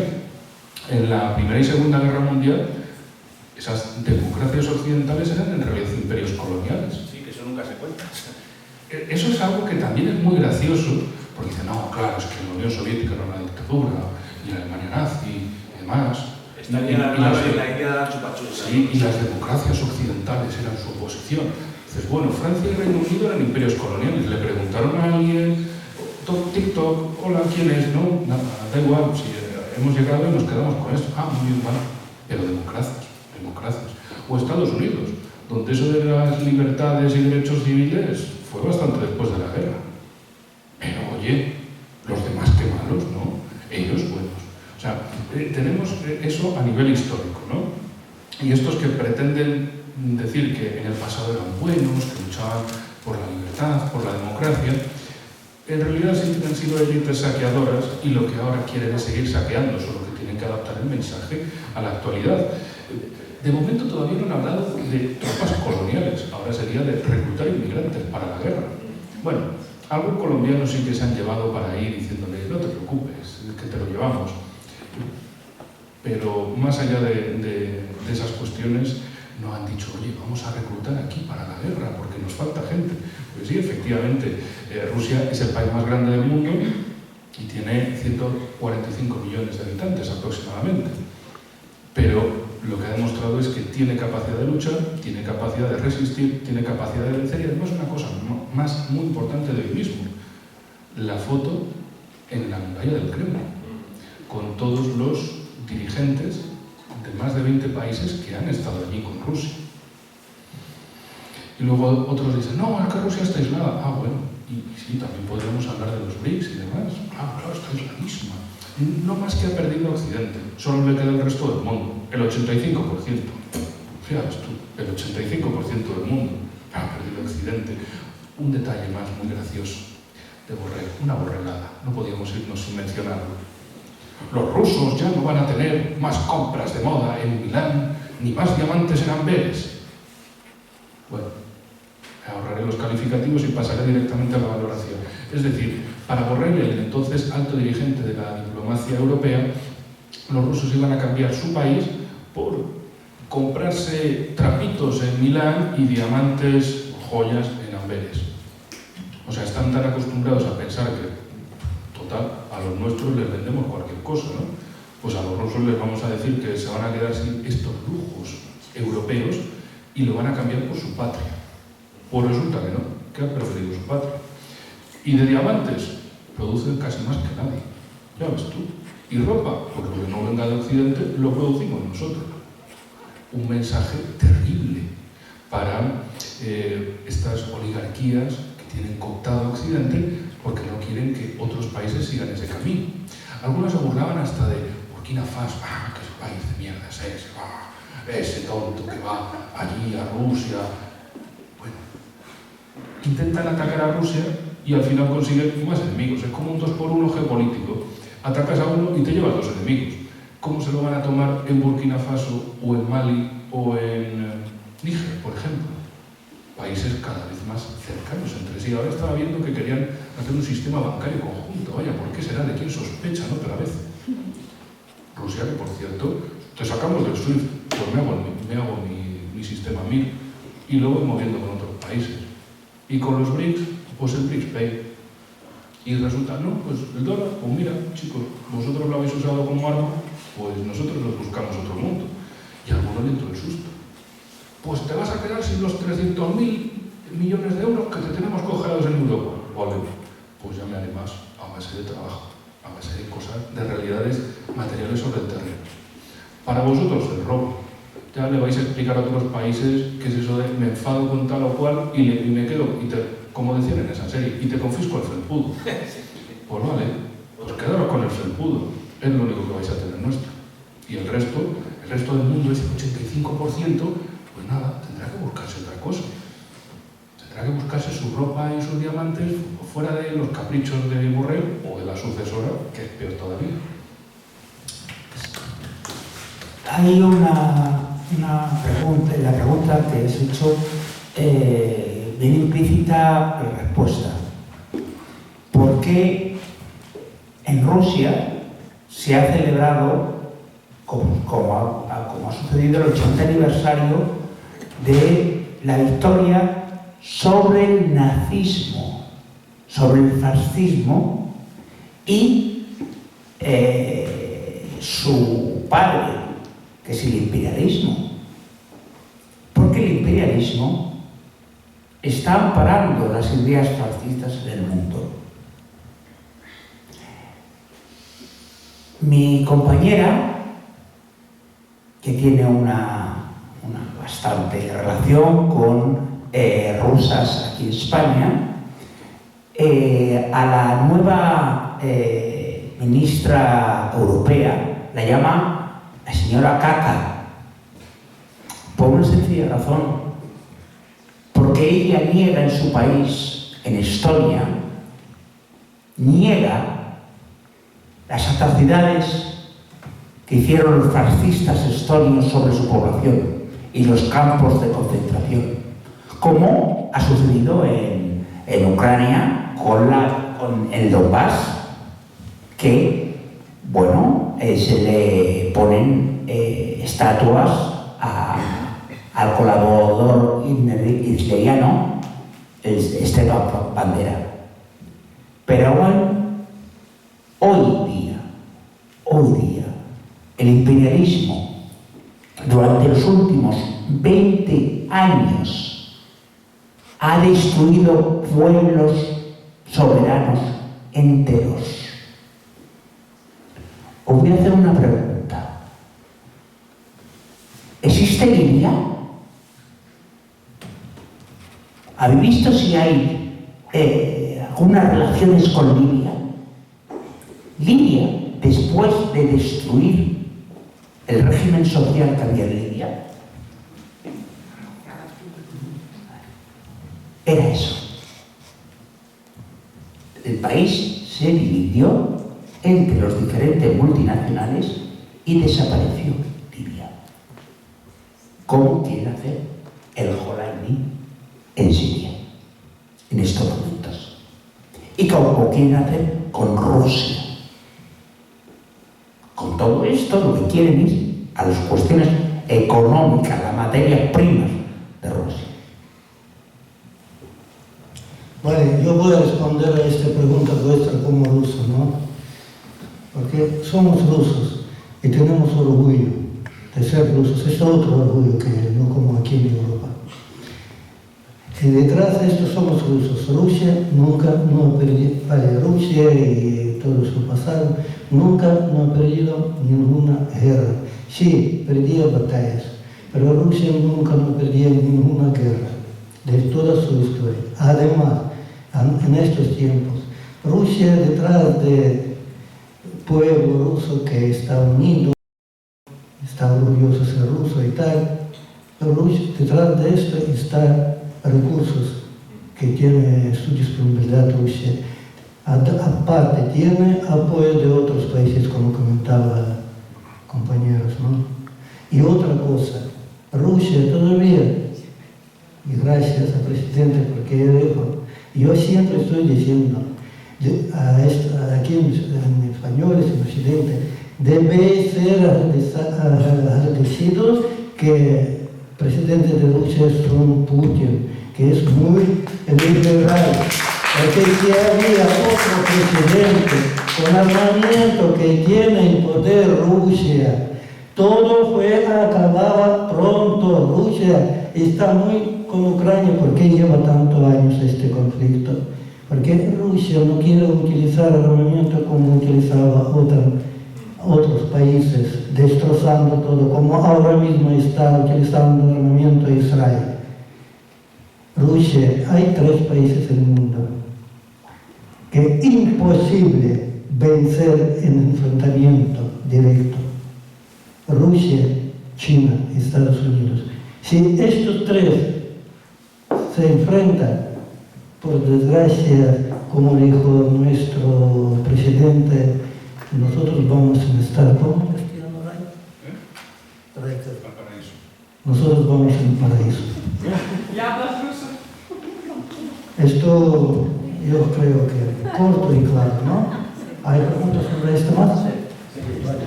En la Primera y Segunda Guerra Mundial, esas democracias occidentales eran en realidad imperios coloniales. Sí, que eso nunca se cuenta. Eso es algo que también es muy gracioso, porque dicen, no, claro, es que la Unión Soviética era una dictadura, y la Alemania nazi, y demás. Estaría la idea de la chupachus. Sí, y las democracias occidentales eran su oposición. Dices, bueno, Francia y Reino Unido eran imperios coloniales. Le preguntaron a alguien, TikTok, hola, ¿quién es? No, nada, da igual, si hemos llegado y nos quedamos con esto. Ah, muy bien, vale. Pero democracias. O Estados Unidos, donde eso de las libertades y derechos civiles fue bastante después de la guerra. Pero oye, los demás qué malos, ¿no? Ellos buenos. O sea, tenemos eso a nivel histórico, ¿no? Y estos que pretenden decir que en el pasado eran buenos, que luchaban por la libertad, por la democracia, en realidad siempre han sido élites saqueadoras y lo que ahora quieren es seguir saqueando, solo que tienen que adaptar el mensaje a la actualidad. De momento todavía no han hablado de tropas coloniales, ahora sería de reclutar inmigrantes para la guerra. Bueno, algunos colombianos sí que se han llevado para ir diciéndole, no te preocupes, que te lo llevamos. Pero más allá de esas cuestiones, no han dicho, oye, vamos a reclutar aquí para la guerra, porque nos falta gente. Pues sí, efectivamente, Rusia es el país más grande del mundo y tiene 145 millones de habitantes aproximadamente. Pero lo que ha demostrado es que tiene capacidad de luchar, tiene capacidad de resistir, tiene capacidad de vencer y además una cosa más muy importante de hoy mismo, la foto en la muralla del Kremlin, con todos los dirigentes de más de 20 países que han estado allí con Rusia. Y luego otros dicen, no, es que Rusia está aislada. Ah, bueno, y sí, también podríamos hablar de los BRICS y demás. Ah, claro, está aisladísima. No más que ha perdido Occidente, solo le queda el resto del mundo, el 85%. Fíjate tú, el 85% del mundo ha perdido Occidente. Un detalle más muy gracioso de Borrell, una borrelada, no podíamos irnos sin mencionarlo. Los rusos ya no van a tener más compras de moda en Milán, ni más diamantes en Amberes. Bueno, me ahorraré los calificativos y pasaré directamente a la valoración. Es decir, para Borrell, el entonces alto dirigente de la diplomacia europea, los rusos iban a cambiar su país por comprarse trapitos en Milán y diamantes, joyas en Amberes. O sea, están tan acostumbrados a pensar que, total, a los nuestros les vendemos cualquier cosa, ¿no? Pues a los rusos les vamos a decir que se van a quedar sin estos lujos europeos y lo van a cambiar por su patria. Pues resulta que no, que han preferido su patria. Y de diamantes, producen casi más que nadie. Ya ves tú. Y ropa, pues lo que no venga de Occidente, lo producimos nosotros. Un mensaje terrible para estas oligarquías que tienen cooptado a Occidente porque no quieren que otros países sigan ese camino. Algunos se burlaban hasta de Burkina Faso, que país de mierda es ese tonto que va allí a Rusia. Bueno, intentan atacar a Rusia y al final consiguen más enemigos. Es como un 2x1 geopolítico. Atacas a uno y te llevas dos enemigos. ¿Cómo se lo van a tomar en Burkina Faso o en Mali o en Níger, por ejemplo? Países cada vez más cercanos entre sí. Ahora estaba viendo que querían hacer un sistema bancario conjunto. Vaya, ¿por qué será? ¿De quién sospecha, no? Pero a veces. Rusia, que por cierto, te sacamos del SWIFT, pues me hago mi sistema MIR y lo voy moviendo con otros países. Y con los BRICS, pues el BRICS Pay. Y resulta, no, pues el dólar, pues mira, chicos, vosotros lo habéis usado como arma, pues nosotros nos buscamos otro mundo. Y a alguno le entró el susto. Pues te vas a quedar sin los 300.000 millones de euros que te tenemos congelados en Europa. Vale, pues ya me haré más a base de trabajo, a base de cosas, de realidades materiales sobre el terreno. Para vosotros el robo. Ya le vais a explicar a otros países qué es eso de me enfado con tal o cual y me quedo, como decían en esa serie, y te confisco el felpudo. Pues vale, pues quedaros con el felpudo, es lo único que vais a tener nuestro. Y el resto del mundo, ese 85%, pues nada, tendrá que buscarse otra cosa. Tendrá que buscarse su ropa y sus diamantes fuera de los caprichos de Borrell o de la sucesora, que es peor todavía. Hay una pregunta, la pregunta que has hecho viene implícita la respuesta. ¿Por qué en Rusia se ha celebrado, como ha sucedido, el 80 aniversario de la victoria sobre el nazismo, sobre el fascismo y su padre, que es el imperialismo? Porque el imperialismo está amparando las ideas fascistas en el mundo. Mi compañera, que tiene una bastante relación con rusas aquí en España, a la nueva ministra europea la llama la señora Caca, por una sencilla razón, porque ella niega en su país, en Estonia, niega las atrocidades que hicieron los fascistas estonios sobre su población y los campos de concentración, como ha sucedido en Ucrania con el Donbass, que, bueno, se le ponen estatuas al colaborador hitleriano Stepan Bandera. Pero aún hoy día, el imperialismo durante los últimos 20 años ha destruido pueblos soberanos enteros. Os voy a hacer una pregunta. ¿Existe Libia? ¿Habéis visto si hay algunas relaciones con Libia? Libia, después de destruir el régimen social que había en Libia, era eso. El país se dividió entre los diferentes multinacionales y desapareció Libia. ¿Cómo quiere hacer el Jolani en Siria en estos momentos? Y cómo quieren hacer con Rusia. Con todo esto lo que quieren es a las cuestiones económicas, las materias primas de Rusia. Vale, yo voy a responder a esta pregunta vuestra como ruso, ¿no? Porque somos rusos y tenemos orgullo de ser rusos. Es otro orgullo que no como aquí en Europa. Y detrás de esto somos rusos. Rusia nunca no perdió, vale, Rusia y todo su pasado nunca no ha perdido ninguna guerra. Sí, perdía batallas, pero Rusia nunca no perdía ninguna guerra de toda su historia. Además, en estos tiempos, Rusia detrás del pueblo ruso que está unido, está orgulloso de ser ruso y tal, pero Rusia, detrás de esto está recursos que tiene su disponibilidad Rusia. Aparte, tiene apoyo de otros países, como comentaba compañeros, ¿no? Y otra cosa, Rusia todavía, y gracias al presidente porque él dijo, yo siempre estoy diciendo, aquí en españoles, en Occidente, debe ser agradecidos que el presidente de Rusia es un Putin, que es muy liberal. Porque si había otro presidente con armamento que tiene el poder Rusia, todo acababa pronto. Rusia está muy con Ucrania porque lleva tantos años este conflicto. Porque Rusia no quiere utilizar armamento como utilizaba otros países, destrozando todo, como ahora mismo está utilizando armamento Israel. Rusia, hay 3 países en el mundo que es imposible vencer en enfrentamiento directo. Rusia, China y Estados Unidos. Si estos 3 se enfrentan, por desgracia, como dijo nuestro presidente, nosotros vamos a estar, ¿cómo? nosotros vamos al paraíso. ¿Ya hablas ruso? Esto yo creo que corto y claro, ¿no? ¿Hay preguntas sobre este más? Vale.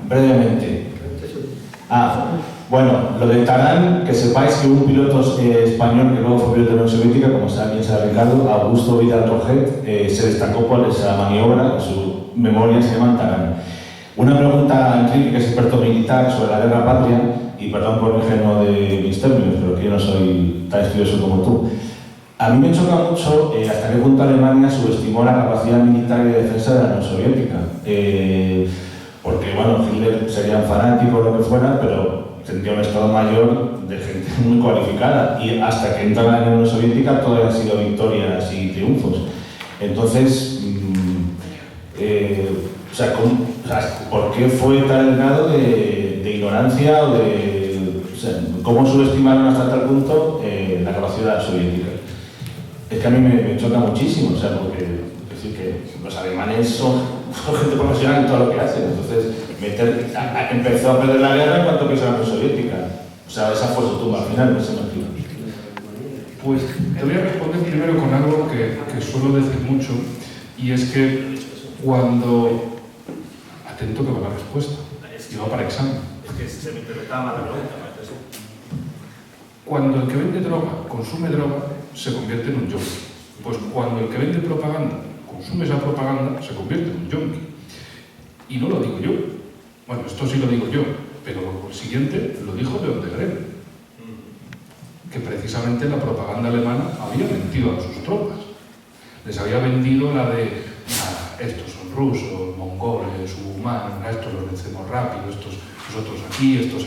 Brevemente. Bueno, lo de Tarán, que sepáis que un piloto español que luego fue piloto de la Unión Soviética, como bien sabe Ricardo, Augusto Vidal Roget, se destacó por esa maniobra, en su memoria se llama Tarán. Una pregunta a Enrique, que es experto militar, sobre la guerra patria, y perdón por el ingenuo de mis términos, pero que yo no soy tan estudioso como tú. A mí me choca mucho hasta qué punto Alemania subestimó la capacidad militar y de defensa de la Unión Soviética. Porque, bueno, Hitler sería un fanático o lo que fuera, pero tendría un Estado Mayor de gente muy cualificada. Y hasta que entra la Unión Soviética todo han sido victorias y triunfos. Entonces, ¿por qué fue tal grado de ignorancia o de... cómo subestimaron hasta tal punto la capacidad soviética? Es que a mí me choca muchísimo, porque es decir que los alemanes son gente profesional en todo lo que hacen, entonces empezó a perder la guerra en cuanto que la Unión Soviética. Esa fue su tumba al final, no se imagina. Pues te voy a responder primero con algo que suelo decir mucho, y es que cuando... Atento que va la respuesta, y va para examen. Es que se me interpretaba mal la pregunta, parece. Cuando el que vende droga consume droga, se convierte en un yonki. Pues cuando el que vende propaganda consume esa propaganda, se convierte en un yonki. Y no lo digo yo. Bueno, esto sí lo digo yo, pero el siguiente lo dijo León de Greve, que precisamente la propaganda alemana había mentido a sus tropas. Les había vendido la de estos son rusos, mongoles, humanos, a estos los vencemos rápido, nosotros aquí, estos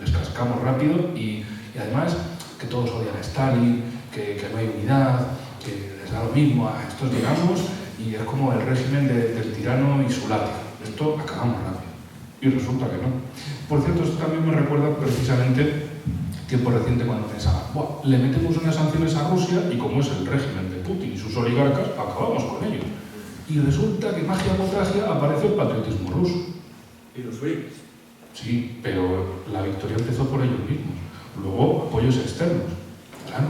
les cascamos rápido y además que todos odian a Stalin, que no hay unidad, que les da lo mismo, a estos llegamos y es como el régimen del tirano y su látigo. Esto acabamos rápido. Y resulta que no. Por cierto, esto también me recuerda precisamente tiempo reciente cuando pensaba, le metemos unas sanciones a Rusia y como es el régimen de Putin y sus oligarcas, acabamos con ellos. Y resulta que magia por magia aparece el patriotismo ruso. ¿Y los BRICS? Sí, pero la victoria empezó por ellos mismos. Luego, apoyos externos. Claro,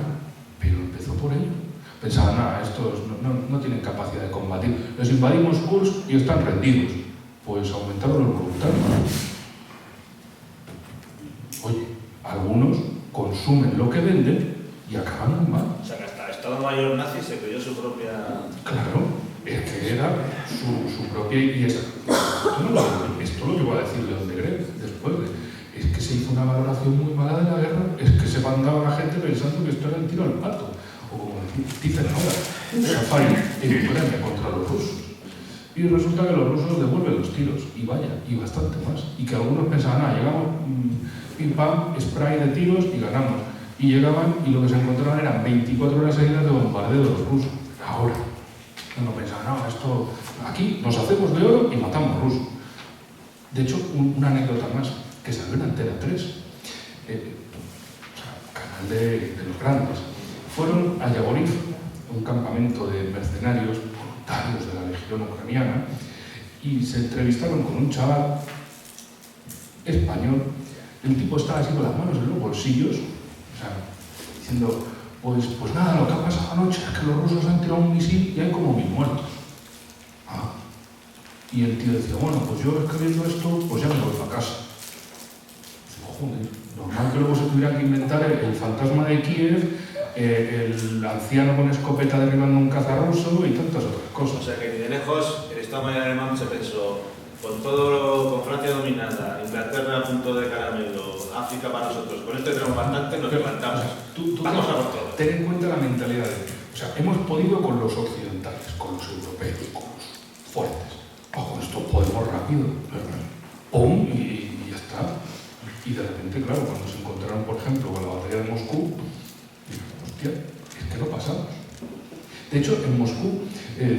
pero empezó por ellos. Pensaban, estos no tienen capacidad de combatir. Les invadimos Kursk y están rendidos. Pues aumentaron los voluntarios. Oye, algunos consumen lo que venden y acaban muy mal. O sea, que hasta el Estado Mayor nazi se creyó su propia... Claro. Es que era su propia... Y esto lo llevó a decir León de Greve después es que se hizo una valoración muy mala de la guerra, es que se mandaba a la gente pensando que esto era el tiro al pato. O como dicen ahora, un safari en Ucrania contra los rusos. Y resulta que los rusos devuelven los tiros, y vaya, y bastante más. Y que algunos pensaban, llegamos, pim pam, spray de tiros y ganamos. Y llegaban y lo que se encontraban eran 24 horas seguidas de bombardeo de los rusos. Ahora. No pensaban, esto aquí nos hacemos de oro y matamos rusos. De hecho, una anécdota más, que salió en Antena 3, canal de los grandes. Fueron a Yagoriv, un campamento de mercenarios voluntarios de la Legión Ucraniana, y se entrevistaron con un chaval español. El tipo estaba así con las manos en los bolsillos, diciendo... Pues nada, lo que ha pasado anoche es que los rusos han tirado un misil y hay como 1000 muertos. Y el tío decía, pues yo escribiendo esto, pues ya me voy para casa. Digo, joder, normal que luego se tuvieran que inventar el fantasma de Kiev, el anciano con escopeta derribando un caza ruso y tantas otras cosas. O sea que ni de lejos el Estado Mayor alemán se pensó, con Francia dominada, Inglaterra a punto de caramelo, África para nosotros, con esto tenemos bastante, nos levantamos. Vamos a por todo. Ten en cuenta la mentalidad hemos podido con los occidentales, con los europeos, con los fuertes. Con esto podemos rápido. ¡Pum! Y ya está. Y de repente, claro, cuando se encontraron, por ejemplo, con la batalla de Moscú, dijeron, hostia, es que no pasamos. De hecho, en Moscú,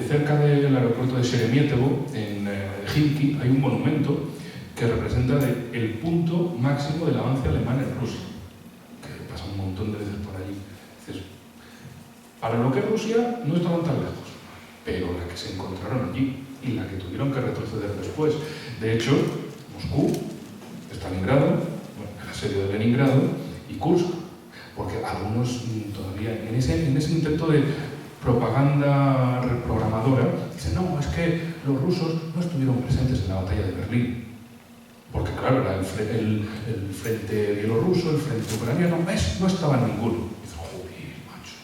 cerca del aeropuerto de Sheremetyevo, en Helsinki, hay un monumento que representa el punto máximo del avance alemán en Rusia, que pasa un montón de veces por allí. Entonces, para lo que es Rusia, no estaban tan lejos. pero la que se encontraron allí y la que tuvieron que retroceder después. De hecho, Moscú, Stalingrado, bueno, el asedio de Leningrado y Kursk, porque algunos todavía en ese intento de propaganda reprogramadora dicen, no, es que los rusos no estuvieron presentes en la batalla de Berlín. Porque claro, era el frente bielorruso, el frente ucraniano, no estaba en ninguno. Y dices, joder, macho.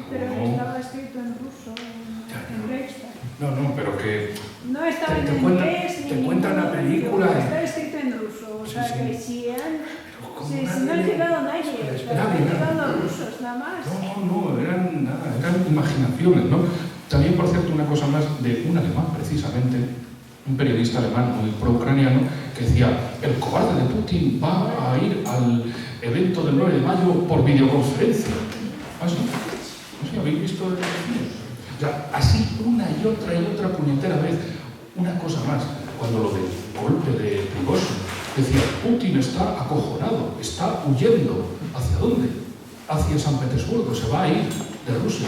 Pero estaba escrito en ruso, en Reichstag. No, pero que... No estaba en inglés, te cuentan la película. Está escrito en ruso, o sea, que si no ha llegado nadie, Nadie. han llegado los rusos, nada más. No, eran imaginaciones, ¿no? También, por cierto, una cosa más de un alemán, precisamente, un periodista alemán muy pro-ucraniano, que decía, el cobarde de Putin va a ir al evento del 9 de mayo por videoconferencia. ¿Así? ¿Así habéis visto el vídeo? O sea, así una y otra puñetera vez. Una cosa más, cuando lo del golpe de Prigozhin, decía, Putin está acojonado, está huyendo. ¿Hacia dónde? Hacia San Petersburgo, se va a ir de Rusia.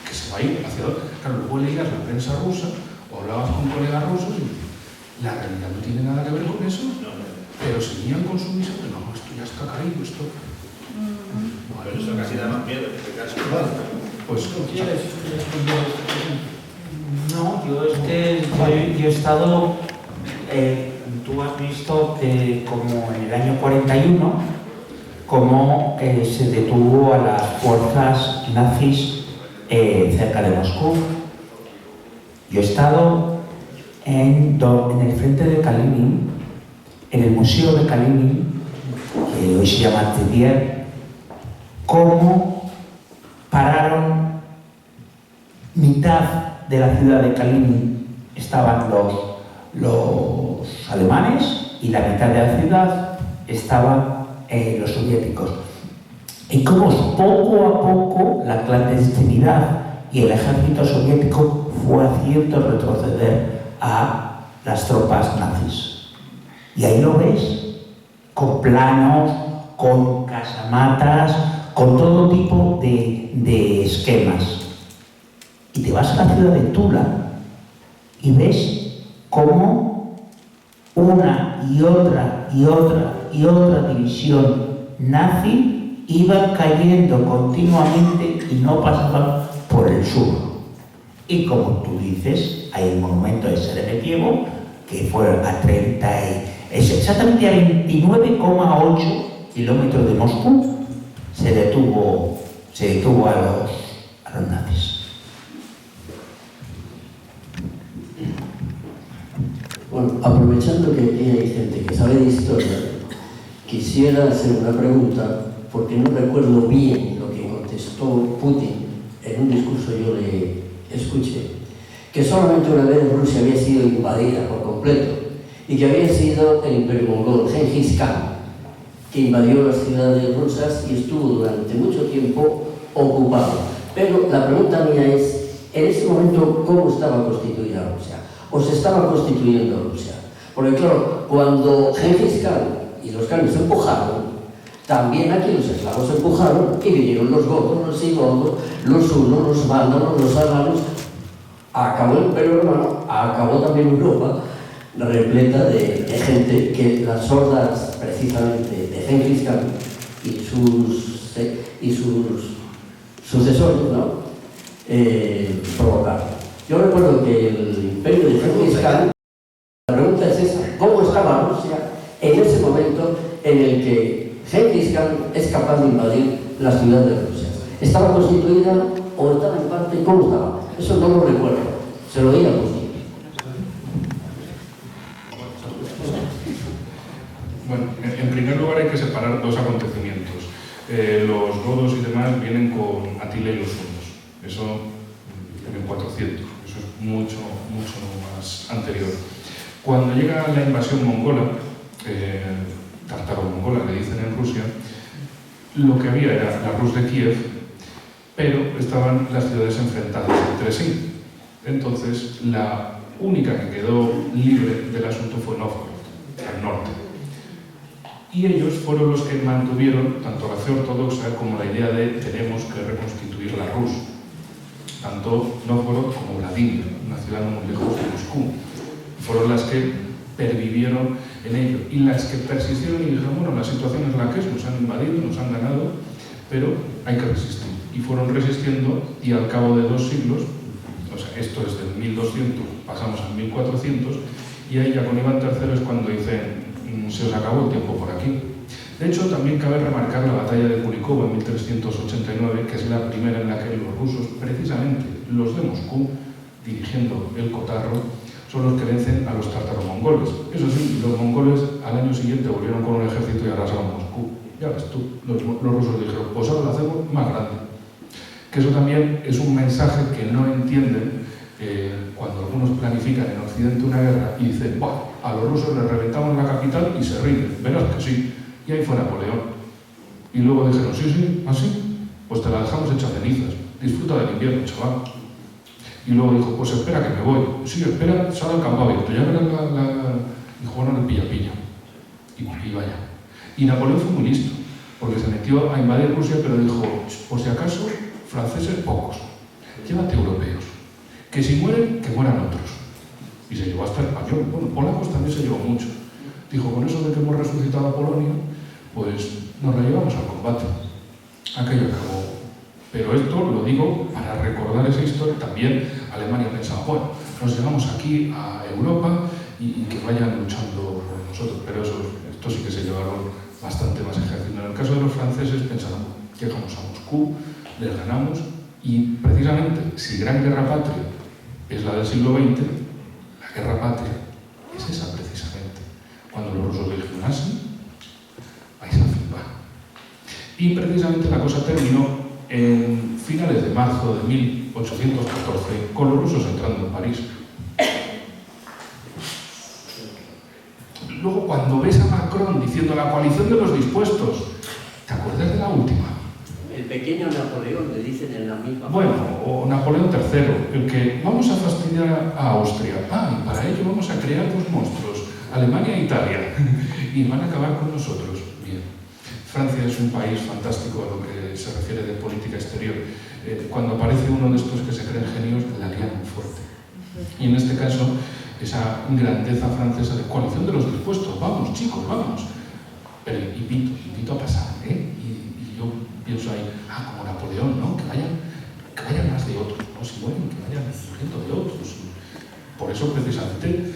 Que se va a ir hacia dónde. Claro, luego leías la prensa rusa o hablabas con colegas rusos y la realidad no tiene nada que ver con eso, pero seguían con su visión de no, esto ya está caído, esto... Pero eso casi da más miedo en este caso. Pues, ¿Tú quieres responder esta pregunta? No, yo he estado, tú has visto que como en el año 41, como se detuvo a las fuerzas nazis cerca de Moscú. Yo he estado en el frente de Kalinin, en el museo de Kalinin, que hoy se llama Tver, cómo pararon mitad de la ciudad de Kalinin, estaban los alemanes y la mitad de la ciudad estaban los soviéticos. Y cómo poco a poco la clandestinidad y el ejército soviético fue haciendo retroceder a las tropas nazis. Y ahí lo ves, con planos, con casamatas, con todo tipo de esquemas. Y te vas a la ciudad de Tula y ves cómo una y otra división nazi iban cayendo continuamente y no pasaban por el sur. Y como tú dices, hay el monumento de Sheremetyevo, que fue es exactamente a 29,8 kilómetros de Moscú, se detuvo a los nazis. Bueno, aprovechando que aquí hay gente que sabe de historia, quisiera hacer una pregunta, porque no recuerdo bien lo que contestó Putin en un discurso yo le escuché, que solamente una vez Rusia había sido invadida por completo y que había sido el imperio mongol, Genghis Khan, que invadió las ciudades rusas y estuvo durante mucho tiempo ocupado. Pero la pregunta mía es, en ese momento, ¿cómo estaba constituida Rusia? ¿O se estaba constituyendo Rusia? Porque claro, cuando Genghis Khan y los khanes se empujaron, también aquí los eslavos se empujaron y vinieron los godos, los sigogos, los hunos, los vándalos, los aranos. Acabó el Imperio Romano, acabó también Europa, repleta de gente que las hordas precisamente de Genghis Khan y sus sucesores, ¿no? Provocaron. Yo recuerdo que el imperio de Genghis Khan, la pregunta es esa, ¿cómo estaba Rusia en ese momento en el que Genghis Khan es capaz de invadir las ciudades de Rusia? ¿Estaba constituida o estaba en parte? ¿Cómo estaba? Eso no lo recuerdo, se lo diga a Putin. Bueno, en primer lugar hay que separar dos acontecimientos. Los godos y demás vienen con Atila y los hunos. Eso en el 400. Eso es mucho más anterior. Cuando llega la invasión mongola, tártaro-mongola le dicen en Rusia, lo que había era la Rus de Kiev, pero estaban las ciudades enfrentadas entre sí. Entonces, la única que quedó libre del asunto fue Novgorod, al norte. Y ellos fueron los que mantuvieron tanto la fe ortodoxa como la idea de tenemos que reconstituir la Rus. tanto Nóvgorod como Vladimir, una ciudad no muy lejos de Moscú. Fueron las que pervivieron en ello y las que persistieron y dijeron, bueno, la situación es la que es, nos han invadido, nos han ganado, pero hay que resistir. Y fueron resistiendo y al cabo de 2 siglos, o sea, esto es del 1200, pasamos al 1400, y ahí ya con Iván III es cuando dicen, se os acabó el tiempo por aquí. De hecho, también cabe remarcar la batalla de Kulikovo en 1389, que es la primera en la que los rusos, precisamente los de Moscú, dirigiendo el cotarro, son los que vencen a los tártaro-mongoles. Eso sí, los mongoles al año siguiente volvieron con un ejército y arrasaron Moscú. Ya ves tú, los rusos dijeron, pues ahora lo hacemos más grande. Que eso también es un mensaje que no entienden cuando algunos planifican en Occidente una guerra y dicen, ¡buah! A los rusos les reventamos la capital y se rinden. Verás que sí. Y ahí fue Napoleón. Y luego dijeron, sí, así, pues te la dejamos hecha cenizas. Disfruta del invierno, chaval. Y luego dijo, pues espera que me voy. Sí, espera, sale al campo abierto. Ya verás y jugaron el pilla-pilla. Y vaya. Y Napoleón fue muy listo, porque se metió a invadir Rusia, pero dijo, por si acaso, franceses pocos. Llévate europeos. Que si mueren, que mueran otros. Y se llevó hasta español. Bueno, polacos también se llevó mucho. Dijo, con eso de que hemos resucitado a Polonia, pues nos la llevamos al combate. Aquello acabó. Pero esto lo digo para recordar esa historia. También Alemania pensaba, bueno, nos llevamos aquí a Europa y que vayan luchando por nosotros. Pero estos sí que se llevaron bastante más ejército. En el caso de los franceses pensaron, llegamos a Moscú, les ganamos y precisamente si Gran Guerra Patria es la del siglo XX, la Guerra Patria es esa precisamente. Cuando los rusos dijeron así, vais a flipar. Y precisamente la cosa terminó en finales de marzo de 1814 con los rusos entrando en París. Luego cuando ves a Macron diciendo la coalición de los dispuestos, ¿te acuerdas de la última? El pequeño Napoleón, le dicen en la misma. Bueno, o Napoleón III, el que vamos a fastidiar a Austria. Y para ello vamos a crear 2 monstruos, Alemania e Italia, y van a acabar con nosotros. Bien. Francia es un país fantástico a lo que se refiere de política exterior. Cuando aparece uno de estos que se creen genios, la lían muy fuerte. Y en este caso, esa grandeza francesa de coalición de los dispuestos, vamos chicos, vamos. Pero invito a pasar, y yo pienso ahí, como Napoleón, ¿no? Que vayan más de otros, ¿no? Si mueren, que vayan surgiendo de otros. Por eso, precisamente,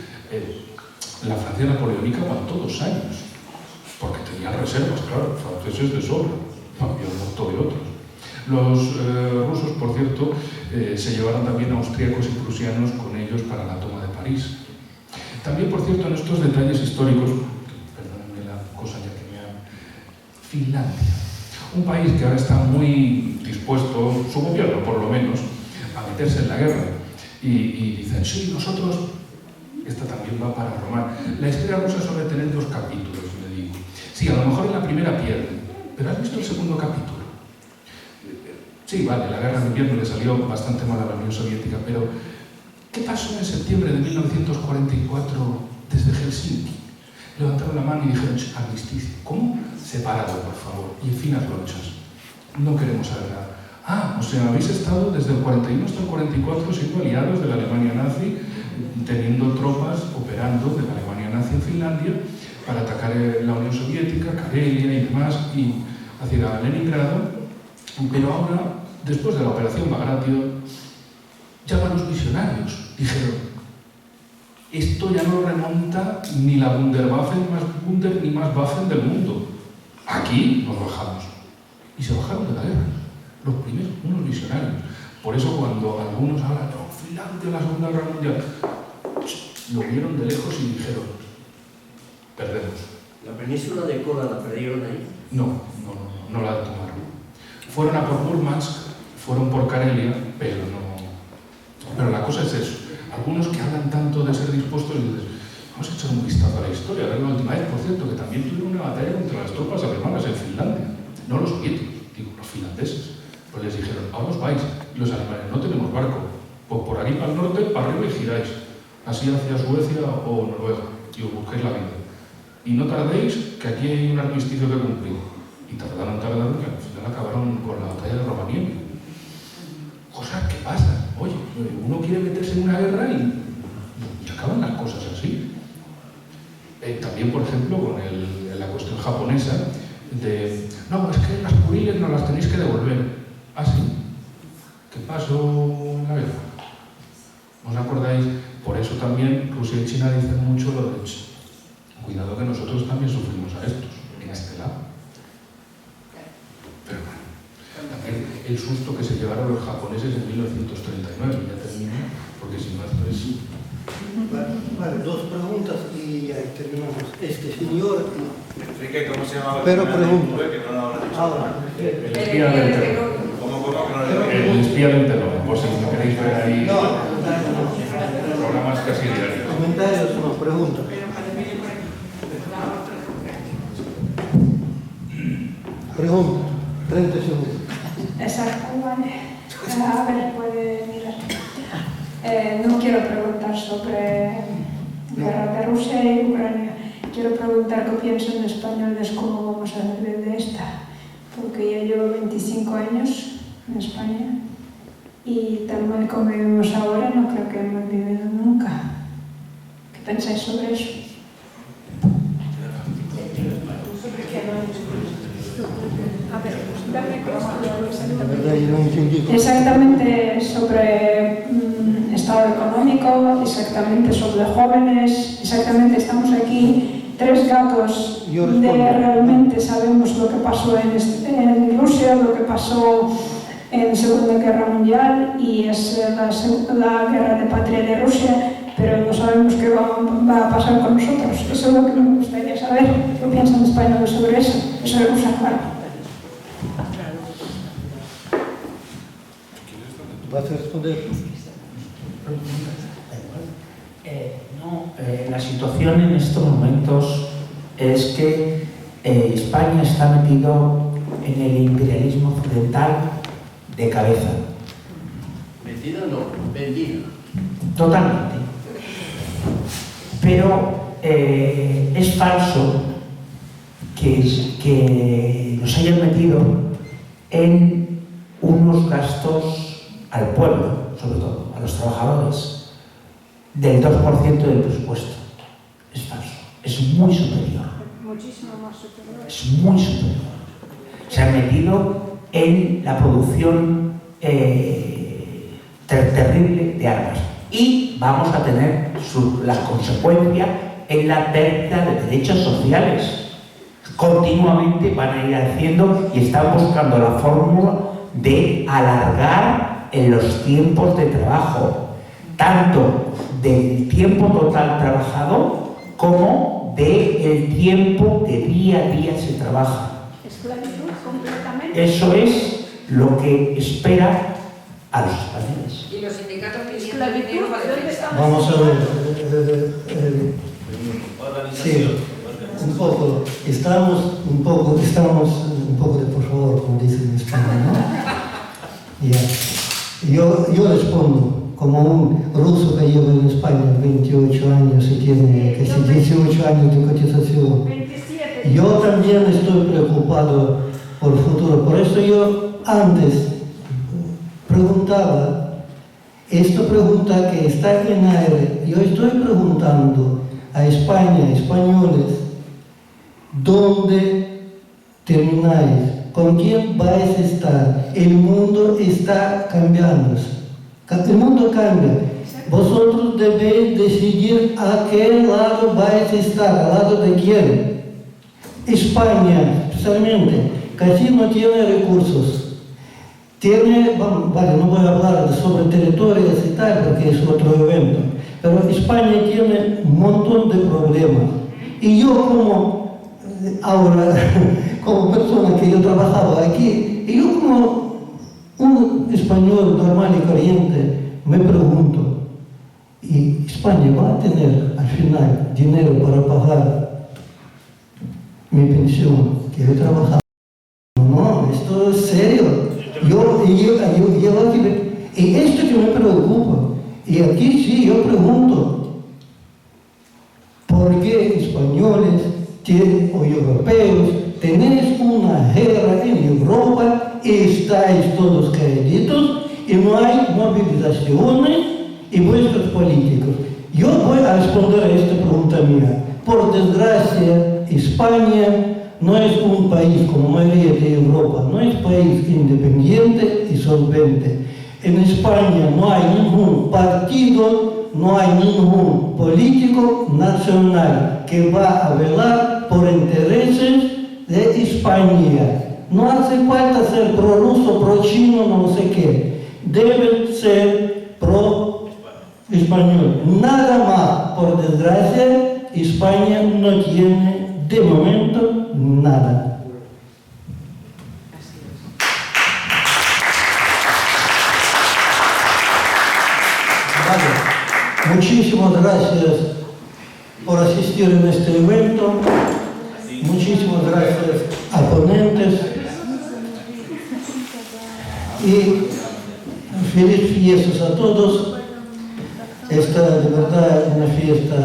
la Francia napoleónica aguantó 2 años, porque tenían reservas, claro, franceses de sobra, había un montón de otros. Los rusos, por cierto, se llevaron también a austríacos y prusianos con ellos para la toma de París. También, por cierto, en estos detalles históricos, perdónenme la cosa ya que me ha... Finlandia, un país que ahora está muy dispuesto, su gobierno por lo menos, a meterse en la guerra. Y dicen, sí, nosotros... Esta también va para Román. La historia rusa suele tener 2 capítulos, le digo. Sí, a lo mejor en la primera pierden, pero ¿has visto el segundo capítulo? Sí, vale, la guerra de invierno le salió bastante mal a la Unión Soviética, pero ¿qué pasó en septiembre de 1944 desde Helsinki? Levantaron la mano y dijeron, armisticio. ¿Cómo? Separado, por favor, y en finas lonchas. No queremos saber nada. O sea, habéis estado desde el 41 hasta el 44 siendo aliados de la Alemania nazi, teniendo tropas operando de la Alemania nazi en Finlandia para atacar la Unión Soviética, Karelia y demás, y hacia Leningrado. Pero ahora, después de la operación Bagration, llaman a los visionarios. Dijeron, esto ya no remonta ni la Wunderwaffe más Wunder ni más Waffen del mundo. Aquí nos bajamos. Y se bajaron de la guerra. Los primeros, unos visionarios. Por eso cuando algunos hablan, no, Finlandia, la Segunda Guerra Mundial, lo vieron de lejos y dijeron, perdemos. ¿La península de Kola la perdieron ahí? No la tomaron. Fueron a por Murmansk, fueron por Karelia, pero no. Pero la cosa es eso. Algunos que hablan tanto de ser dispuestos y dicen, vamos a echar un vistazo a la historia. A ver la última vez, por cierto, que también tuvieron una batalla contra las tropas alemanas en Finlandia. No los soviéticos, digo, los finlandeses. Pues les dijeron, ¿a dónde os vais? Y los alemanes, no tenemos barco. Pues por aquí para el norte, para arriba y giráis. Así hacia Suecia o Noruega. Y os busquéis la vida. Y no tardéis, que aquí hay un armisticio que cumplir. Y tardaron, que al final acabaron con la batalla de Rovaniemi. Cosas que pasan. uno quiere meterse en una guerra y acaban las cosas así. También, por ejemplo, con la cuestión japonesa de no, es que las Kuriles no las tenéis que devolver. ¿Ah, sí? ¿Qué pasó en la guerra? ¿Os acordáis? Por eso también Rusia y China dicen mucho lo de cuidado que nosotros también sufrimos a estos, en este lado. Pero bueno, también el susto que se llevaron los japoneses en 1939, ya termino, porque si no esto es... Vale, dos preguntas y ya terminamos. Este señor... Enrique, ¿cómo se llamaba? Pero pregunto. Que no lo habrá dicho. Ahora, El espía del terror. ¿Cómo que no lo he El espía del terror, por si no queréis ver ahí no, programas casi diarios. comentarios o preguntas. Pregunta, 30 segundos. Exacto, vale. A ver, puede mirar. No quiero preguntar sobre guerra de Rusia y Ucrania. Quiero preguntar qué piensan los españoles cómo vamos a salir de esta. Porque ya llevo 25 años en España y tal mal como vivimos ahora no creo que hemos vivido nunca. ¿Qué pensáis sobre eso? Exactamente sobre estado económico, exactamente sobre jóvenes, exactamente estamos aquí 3 gatos de realmente sabemos lo que pasó en Rusia, lo que pasó en la Segunda Guerra Mundial y es la guerra de patria de Rusia, pero no sabemos qué va a pasar con nosotros. Eso es lo que me gustaría saber. ¿Qué piensan los españoles sobre eso? Eso es Rusia, claro. ¿Vas a responder? La situación en estos momentos es que España está metido en el imperialismo occidental de cabeza. ¿Metida o no? ¿Vendida? Totalmente. Pero es falso que nos hayan metido en unos gastos al pueblo, sobre todo, a los trabajadores, del 2% del presupuesto. Es falso. Es muy superior. Muchísimo más superior. Es muy superior. Se han metido en la producción terrible de armas. Y vamos a tener la consecuencia en la pérdida de derechos sociales. Continuamente van a ir haciendo y están buscando la fórmula de alargar en los tiempos de trabajo, tanto del tiempo total trabajado como del tiempo que día a día se trabaja. Esclavitud completamente. Eso es lo que espera a los españoles. Y los sindicatos pidiendo dinero para defensa. Vamos a ver. Sí, un poco. Estamos un poco de por favor, como dicen en España, ¿no? Ya. Yo respondo, como un ruso que lleva en España 28 años y tiene casi 18 años de cotización. 27. Yo también estoy preocupado por el futuro. Por eso yo antes preguntaba, esta pregunta que está en aire, yo estoy preguntando a España, españoles, ¿dónde termináis? ¿Con quién vais a estar? El mundo está cambiando. El mundo cambia. Vosotros debéis decidir a qué lado vais a estar, al lado de quién. España, especialmente, casi no tiene recursos. Vale, no voy a hablar sobre territorios y tal, porque es otro evento, pero España tiene un montón de problemas. Y yo como persona que yo trabajaba aquí, y yo como un español normal y corriente, me pregunto, ¿y España va a tener al final dinero para pagar mi pensión que yo trabajaba? No, esto es serio. Y esto que me preocupa, y aquí sí yo pregunto, ¿por qué españoles o europeos tenéis una guerra en Europa, estáis todos caíditos y no hay movilizaciones y vuestros políticos. Yo voy a responder a esta pregunta mía. Por desgracia, España no es un país como la mayoría de Europa, no es país independiente y solvente. En España no hay ningún partido, no hay ningún político nacional que va a velar por intereses de España. No hace falta ser pro-ruso, pro-chino, no sé qué. Deben ser pro-español. Nada más, por desgracia, España no tiene de momento nada. Vale. Muchísimas gracias por asistir en este evento. Muchísimas gracias a ponentes. Y feliz fiestas a todos. Esta de verdad es una fiesta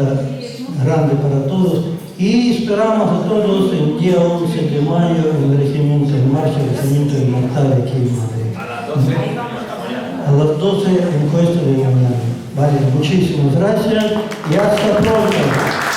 grande para todos. Y esperamos a todos el día 11 de mayo en el regimiento en marcha, el regimiento de Mortal aquí en Madrid. A las 12 en Cuesta de mañana. Vale, muchísimas gracias y hasta pronto.